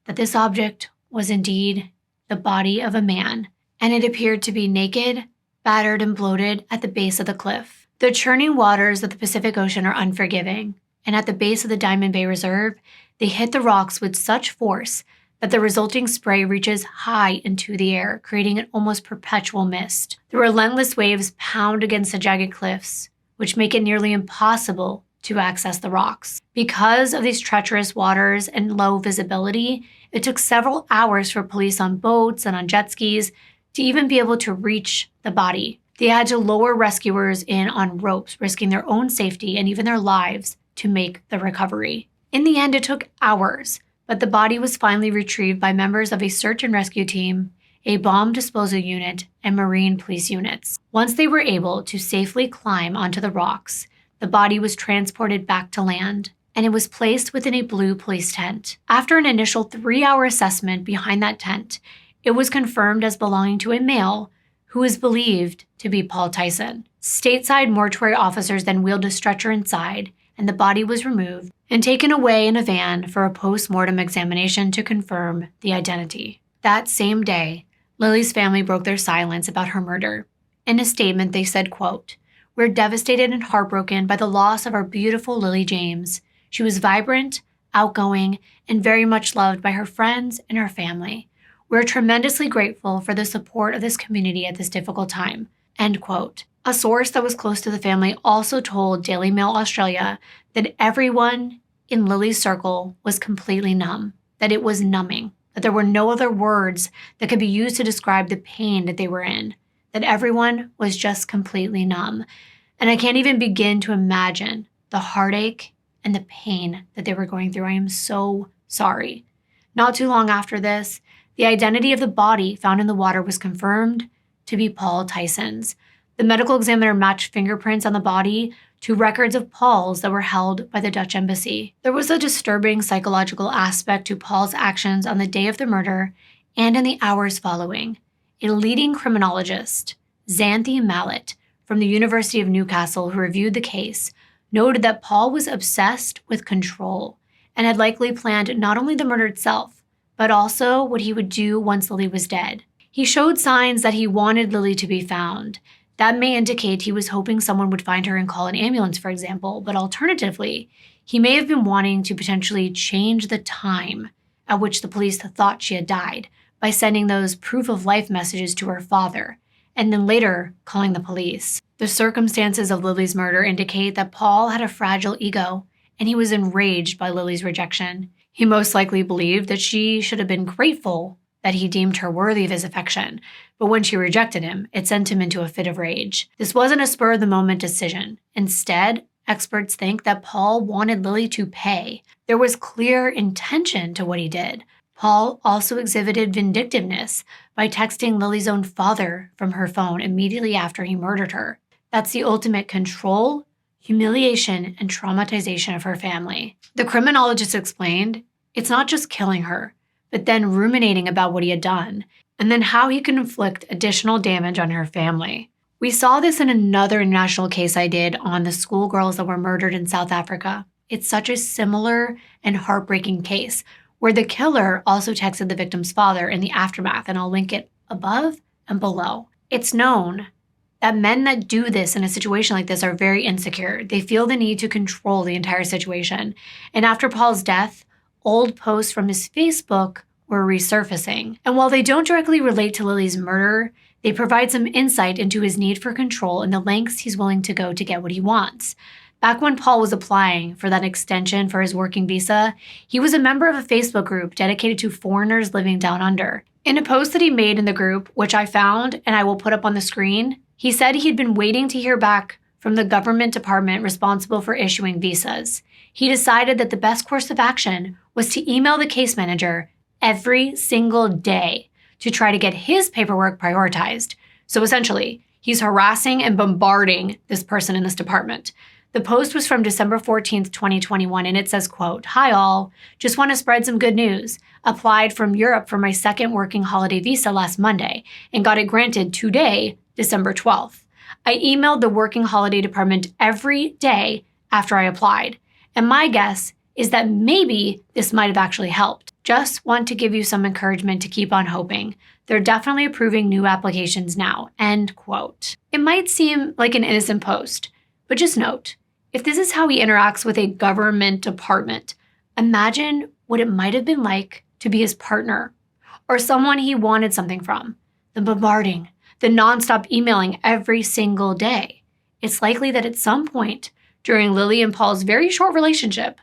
that this object was indeed the body of a man, and it appeared to be naked, battered, and bloated at the base of the cliff. The churning waters of the Pacific Ocean are unforgiving, and at the base of the Diamond Bay Reserve, they hit the rocks with such force that the resulting spray reaches high into the air, creating an almost perpetual mist. The relentless waves pound against the jagged cliffs, which make it nearly impossible to access the rocks. Because of these treacherous waters and low visibility, it took several hours for police on boats and on jet skis to even be able to reach the body. They had to lower rescuers in on ropes, risking their own safety and even their lives to make the recovery. In the end, it took hours, but the body was finally retrieved by members of a search and rescue team, a bomb disposal unit, and marine police units. Once they were able to safely climb onto the rocks, the body was transported back to land, and it was placed within a blue police tent. After an initial 3-hour assessment behind that tent, it was confirmed as belonging to a male who is believed to be Paul Tyson. Stateside mortuary officers then wheeled a stretcher inside, and the body was removed and taken away in a van for a post-mortem examination to confirm the identity. That same day, Lilie's family broke their silence about her murder. In a statement, they said, quote, "We're devastated and heartbroken by the loss of our beautiful Lilie James. She was vibrant, outgoing, and very much loved by her friends and her family. We're tremendously grateful for the support of this community at this difficult time." End quote. A source that was close to the family also told Daily Mail Australia that everyone in Lilie's circle was completely numb, that it was numbing, that there were no other words that could be used to describe the pain that they were in, that everyone was just completely numb. And I can't even begin to imagine the heartache and the pain that they were going through. I am so sorry. Not too long after this, the identity of the body found in the water was confirmed to be Paul Tyson's. The medical examiner matched fingerprints on the body to records of Paul's that were held by the Dutch embassy. There was a disturbing psychological aspect to Paul's actions on the day of the murder and in the hours following. A leading criminologist, Xanthi Mallet, from the University of Newcastle, who reviewed the case, noted that Paul was obsessed with control and had likely planned not only the murder itself, but also what he would do once Lilie was dead. He showed signs that he wanted Lilie to be found. That may indicate he was hoping someone would find her and call an ambulance, for example, but alternatively, he may have been wanting to potentially change the time at which the police thought she had died by sending those proof of life messages to her father, and then later calling the police. The circumstances of Lilie's murder indicate that Paul had a fragile ego, and he was enraged by Lilie's rejection. He most likely believed that she should have been grateful that he deemed her worthy of his affection, but when she rejected him, it sent him into a fit of rage. This wasn't a spur-of-the-moment decision. Instead, experts think that Paul wanted Lilie to pay. There was clear intention to what he did. Paul also exhibited vindictiveness by texting Lilie's own father from her phone immediately after he murdered her. That's the ultimate control, humiliation, and traumatization of her family. The criminologist explained, it's not just killing her, but then ruminating about what he had done, and then how he could inflict additional damage on her family. We saw this in another international case I did on the schoolgirls that were murdered in South Africa. It's such a similar and heartbreaking case, where the killer also texted the victim's father in the aftermath, and I'll link it above and below. It's known that men that do this in a situation like this are very insecure. They feel the need to control the entire situation. And after Paul's death, old posts from his Facebook were resurfacing. And while they don't directly relate to Lilie's murder, they provide some insight into his need for control and the lengths he's willing to go to get what he wants. Back when Paul was applying for that extension for his working visa, he was a member of a Facebook group dedicated to foreigners living down under. In a post that he made in the group, which I found and I will put up on the screen, he said he'd been waiting to hear back from the government department responsible for issuing visas. He decided that the best course of action was to email the case manager every single day to try to get his paperwork prioritized. So essentially, he's harassing and bombarding this person in this department. The post was from December 14th, 2021, and it says, quote, "Hi all, just want to spread some good news. Applied from Europe for my second working holiday visa last Monday and got it granted today, December 12th. I emailed the working holiday department every day after I applied, and my guess is that maybe this might have actually helped. Just want to give you some encouragement to keep on hoping. They're definitely approving new applications now," end quote. It might seem like an innocent post, but just note, if this is how he interacts with a government department, imagine what it might have been like to be his partner or someone he wanted something from. The bombarding, the nonstop emailing every single day. It's likely that at some point during Lilie and Paul's very short relationship,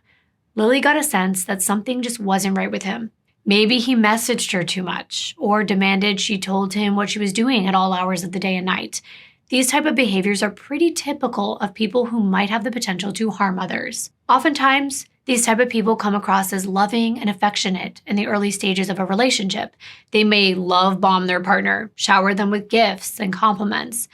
Lilie got a sense that something just wasn't right with him. Maybe he messaged her too much or demanded she told him what she was doing at all hours of the day and night. These type of behaviors are pretty typical of people who might have the potential to harm others. Oftentimes, these type of people come across as loving and affectionate in the early stages of a relationship. They may love bomb their partner, shower them with gifts and compliments,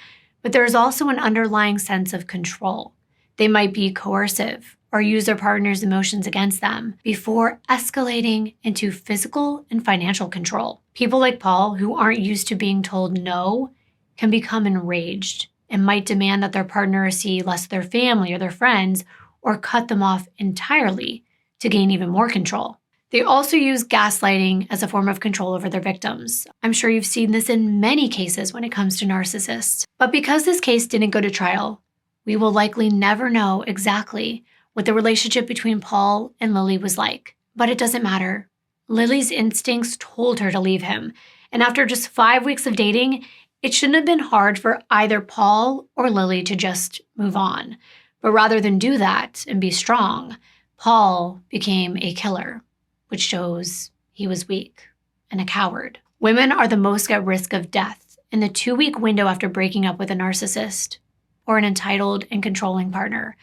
but there is also an underlying sense of control. They might be coercive or use their partner's emotions against them before escalating into physical and financial control. People like Paul, who aren't used to being told no, can become enraged and might demand that their partner see less of their family or their friends or cut them off entirely to gain even more control. They also use gaslighting as a form of control over their victims. I'm sure you've seen this in many cases when it comes to narcissists. But because this case didn't go to trial, we will likely never know exactly what the relationship between Paul and Lilie was like. But it doesn't matter. Lilie's instincts told her to leave him. And after just 5 weeks of dating, it shouldn't have been hard for either Paul or Lilie to just move on. But rather than do that and be strong, Paul became a killer, which shows he was weak and a coward. Women are the most at risk of death in the 2-week window after breaking up with a narcissist or an entitled and controlling partner.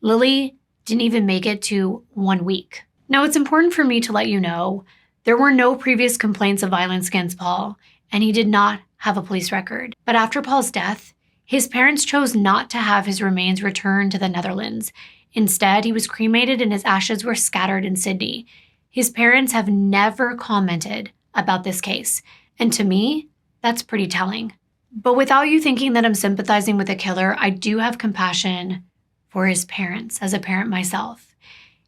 Lilie didn't even make it to 1 week. Now, it's important for me to let you know there were no previous complaints of violence against Paul, and he did not have a police record. But after Paul's death, his parents chose not to have his remains returned to the Netherlands. Instead, he was cremated and his ashes were scattered in Sydney. His parents have never commented about this case, and to me, that's pretty telling. But without you thinking that I'm sympathizing with a killer, I do have compassion for his parents as a parent myself.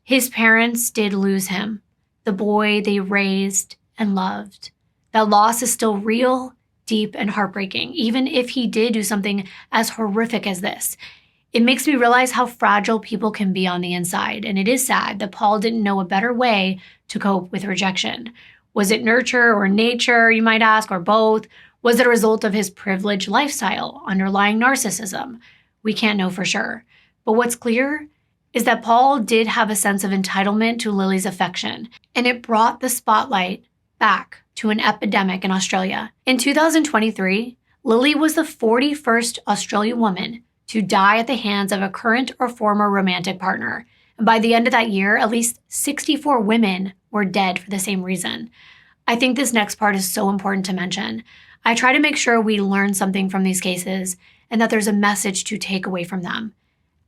His parents did lose him, the boy they raised and loved. That loss is still real, deep, and heartbreaking, even if he did do something as horrific as this. It makes me realize how fragile people can be on the inside, and it is sad that Paul didn't know a better way to cope with rejection. Was it nurture or nature, you might ask, or both? Was it a result of his privileged lifestyle, underlying narcissism? We can't know for sure. But what's clear is that Paul did have a sense of entitlement to Lilie's affection, and it brought the spotlight back to an epidemic in Australia. In 2023, Lilie was the 41st Australian woman to die at the hands of a current or former romantic partner. And by the end of that year, at least 64 women were dead for the same reason. I think this next part is so important to mention. I try to make sure we learn something from these cases and that there's a message to take away from them.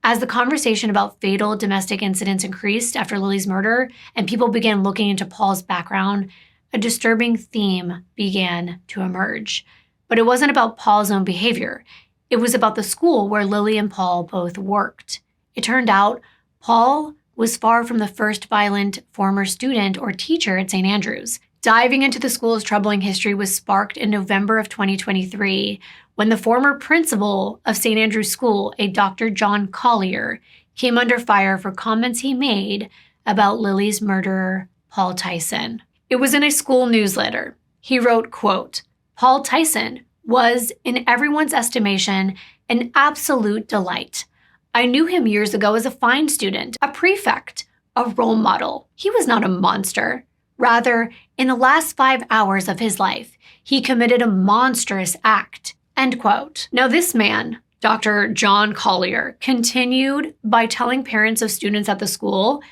As the conversation about fatal domestic incidents increased after Lilie's murder and people began looking into Paul's background, a disturbing theme began to emerge. But it wasn't about Paul's own behavior. It was about the school where Lilie and Paul both worked. It turned out Paul was far from the first violent former student or teacher at St. Andrews. Diving into the school's troubling history was sparked in November of 2023 when the former principal of St. Andrews School, a Dr. John Collier, came under fire for comments he made about Lilie's murderer, Paul Tyson. It was in a school newsletter. He wrote, quote, "Paul Tyson was, in everyone's estimation, an absolute delight. I knew him years ago as a fine student, a prefect, a role model. He was not a monster. Rather, in the last 5 hours of his life, he committed a monstrous act." End quote. Now this man, Dr. John Collier, continued by telling parents of students at the school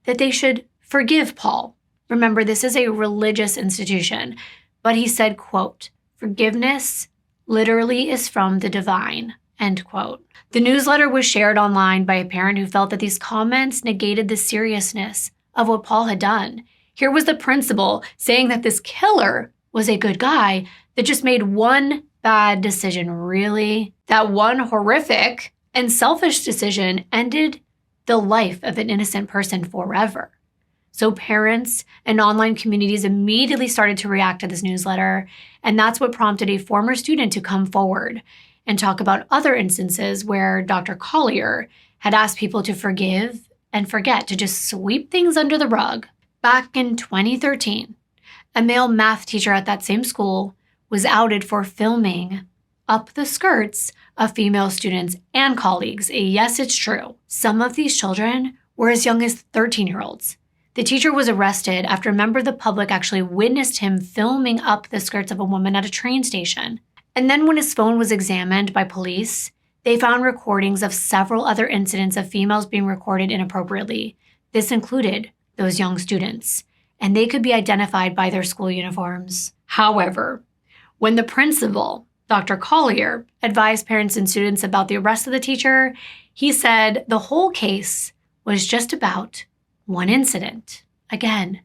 that they should forgive Paul. Remember, this is a religious institution, but he said, quote, "Forgiveness literally is from the divine," end quote. The newsletter was shared online by a parent who felt that these comments negated the seriousness of what Paul had done. Here was the principal saying that this killer was a good guy that just made one bad decision. Really? That one horrific and selfish decision ended the life of an innocent person forever. So parents and online communities immediately started to react to this newsletter, and that's what prompted a former student to come forward and talk about other instances where Dr. Collier had asked people to forgive and forget, to just sweep things under the rug. Back in 2013, a male math teacher at that same school was outed for filming up the skirts of female students and colleagues. Yes, it's true. Some of these children were as young as 13-year-olds. The teacher was arrested after a member of the public actually witnessed him filming up the skirts of a woman at a train station. And then when his phone was examined by police, they found recordings of several other incidents of females being recorded inappropriately. This included those young students, and they could be identified by their school uniforms. However, when the principal, Dr. Collier, advised parents and students about the arrest of the teacher, he said the whole case was just about one incident. Again,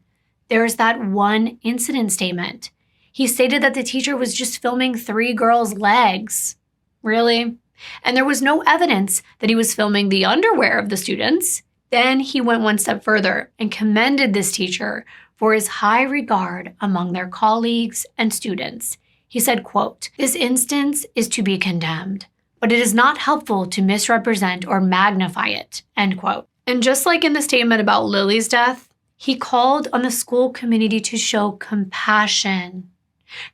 there's that one incident statement. He stated that the teacher was just filming 3 girls' legs. Really? And there was no evidence that he was filming the underwear of the students. Then he went one step further and commended this teacher for his high regard among their colleagues and students. He said, quote, "This instance is to be condemned, but it is not helpful to misrepresent or magnify it," end quote. And just like in the statement about Lilie's death, he called on the school community to show compassion.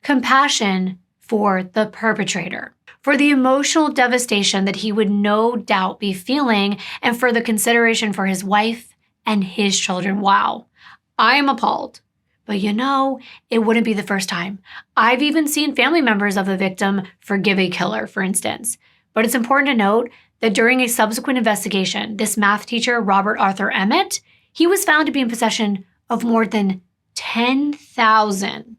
Compassion for the perpetrator, for the emotional devastation that he would no doubt be feeling, and for the consideration for his wife and his children. Wow, I am appalled. But you know, it wouldn't be the first time. I've even seen family members of the victim forgive a killer, for instance. But it's important to note that during a subsequent investigation, this math teacher, Robert Arthur Emmett, he was found to be in possession of more than 10,000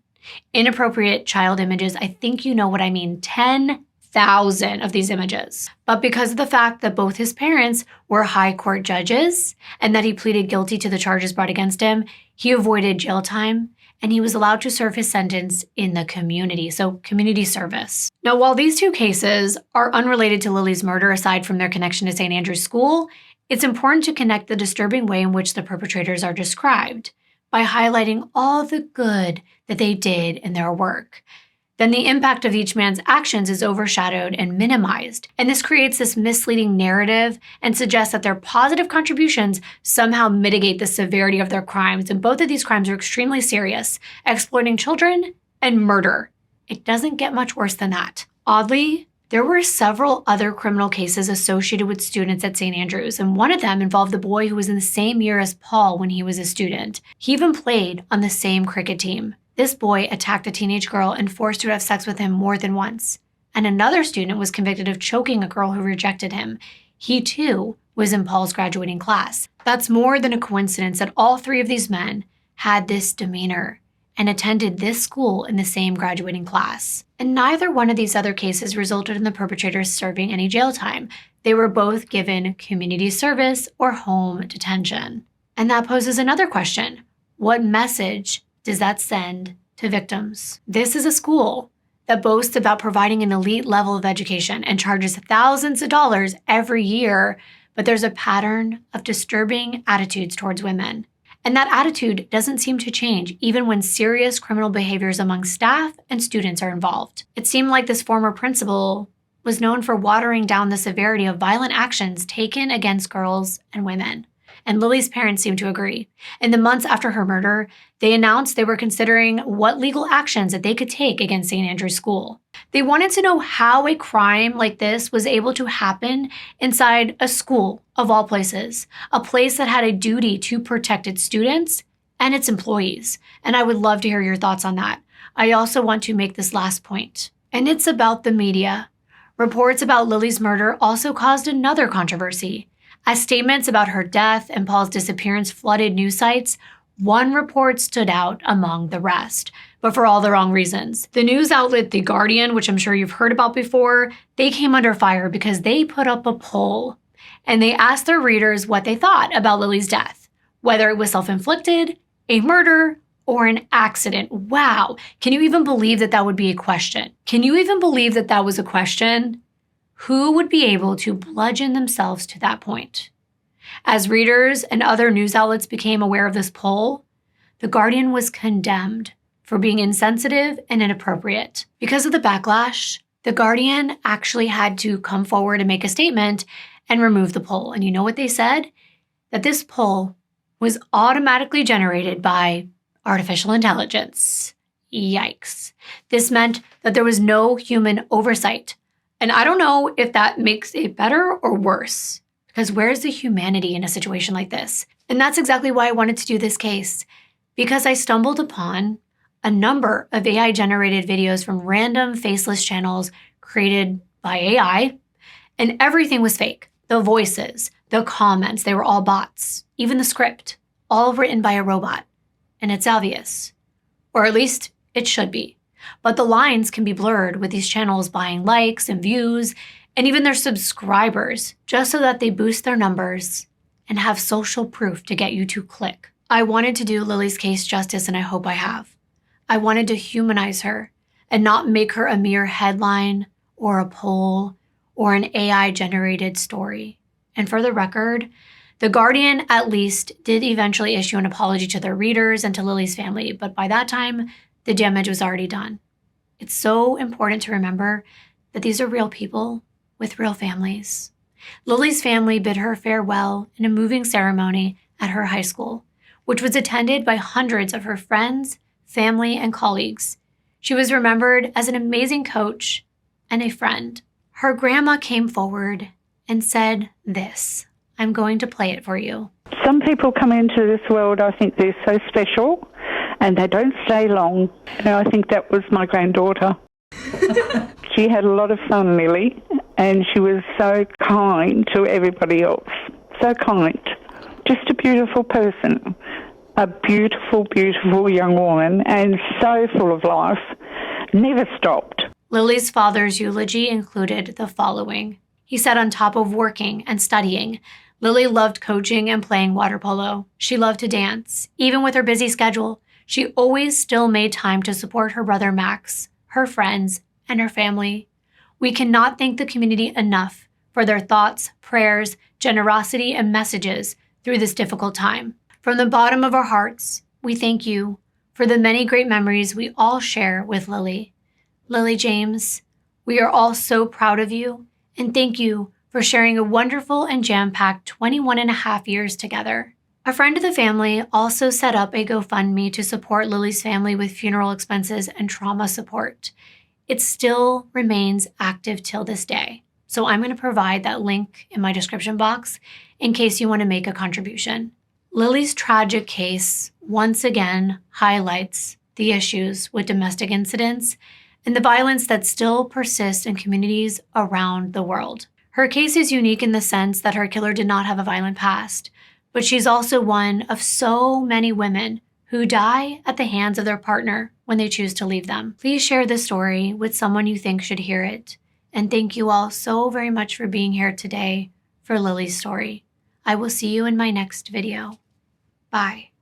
inappropriate child images. I think you know what I mean, 10,000 of these images. But because of the fact that both his parents were high court judges and that he pleaded guilty to the charges brought against him, he avoided jail time and he was allowed to serve his sentence in the community, so community service. Now, while these two cases are unrelated to Lilie's murder aside from their connection to St. Andrews School, it's important to connect the disturbing way in which the perpetrators are described by highlighting all the good that they did in their work. Then the impact of each man's actions is overshadowed and minimized. And this creates this misleading narrative and suggests that their positive contributions somehow mitigate the severity of their crimes. And both of these crimes are extremely serious: exploiting children and murder. It doesn't get much worse than that. Oddly, there were several other criminal cases associated with students at St. Andrews, and one of them involved the boy who was in the same year as Paul when he was a student. He even played on the same cricket team. This boy attacked a teenage girl and forced her to have sex with him more than once. And another student was convicted of choking a girl who rejected him. He too was in Paul's graduating class. That's more than a coincidence that all 3 of these men had this demeanor and attended this school in the same graduating class. And neither one of these other cases resulted in the perpetrators serving any jail time. They were both given community service or home detention. And that poses another question. What message does that send to victims? This is a school that boasts about providing an elite level of education and charges thousands of dollars every year, but there's a pattern of disturbing attitudes towards women. And that attitude doesn't seem to change even when serious criminal behaviors among staff and students are involved. It seemed like this former principal was known for watering down the severity of violent actions taken against girls and women. And Lilie's parents seem to agree. In the months after her murder, they announced they were considering what legal actions that they could take against St. Andrew's School. They wanted to know how a crime like this was able to happen inside a school, of all places, a place that had a duty to protect its students and its employees. And I would love to hear your thoughts on that. I also want to make this last point, and it's about the media. Reports about Lilie's murder also caused another controversy. As statements about her death and Paul's disappearance flooded news sites, one report stood out among the rest, but for all the wrong reasons. The news outlet The Guardian, which I'm sure you've heard about before, they came under fire because they put up a poll, and they asked their readers what they thought about Lilie's death, whether it was self-inflicted, a murder, or an accident. Wow. Can you even believe that that would be a question? Can you even believe that that was a question? Who would be able to bludgeon themselves to that point? As readers and other news outlets became aware of this poll, The Guardian was condemned for being insensitive and inappropriate. Because of the backlash, The Guardian actually had to come forward and make a statement and remove the poll. And you know what they said? That this poll was automatically generated by artificial intelligence. Yikes. This meant that there was no human oversight. And I don't know if that makes it better or worse, because where's the humanity in a situation like this? And that's exactly why I wanted to do this case, because I stumbled upon a number of AI-generated videos from random faceless channels created by AI, and everything was fake. The voices, the comments, they were all bots. Even the script, all written by a robot. And it's obvious, or at least it should be. But the lines can be blurred with these channels buying likes and views and even their subscribers just so that they boost their numbers and have social proof to get you to click. I wanted to do Lilie's case justice, and I hope I have. I wanted to humanize her and not make her a mere headline or a poll or an AI-generated story. And for the record, The Guardian at least did eventually issue an apology to their readers and to Lilie's family, but by that time, the damage was already done. It's so important to remember that these are real people with real families. Lilie's family bid her farewell in a moving ceremony at her high school, which was attended by hundreds of her friends, family, and colleagues. She was remembered as an amazing coach and a friend. Her grandma came forward and said this. I'm going to play it for you. Some people come into this world, I think they're so special, and they don't stay long. And I think that was my granddaughter. She had a lot of fun, Lilie, and she was so kind to everybody else. So kind. Just a beautiful person. A beautiful, beautiful young woman, and so full of life. Never stopped. Lilie's father's eulogy included the following. He said, on top of working and studying, Lilie loved coaching and playing water polo. She loved to dance. Even with her busy schedule, she always still made time to support her brother Max, her friends, and her family. We cannot thank the community enough for their thoughts, prayers, generosity, and messages through this difficult time. From the bottom of our hearts, we thank you for the many great memories we all share with Lilie. Lilie James, we are all so proud of you, and thank you for sharing a wonderful and jam-packed 21 and a half years together. A friend of the family also set up a GoFundMe to support Lilie's family with funeral expenses and trauma support. It still remains active till this day. So I'm going to provide that link in my description box in case you want to make a contribution. Lilie's tragic case once again highlights the issues with domestic incidents and the violence that still persists in communities around the world. Her case is unique in the sense that her killer did not have a violent past, but she's also one of so many women who die at the hands of their partner when they choose to leave them. Please share this story with someone you think should hear it. And thank you all so very much for being here today for Lilie's story. I will see you in my next video. Bye.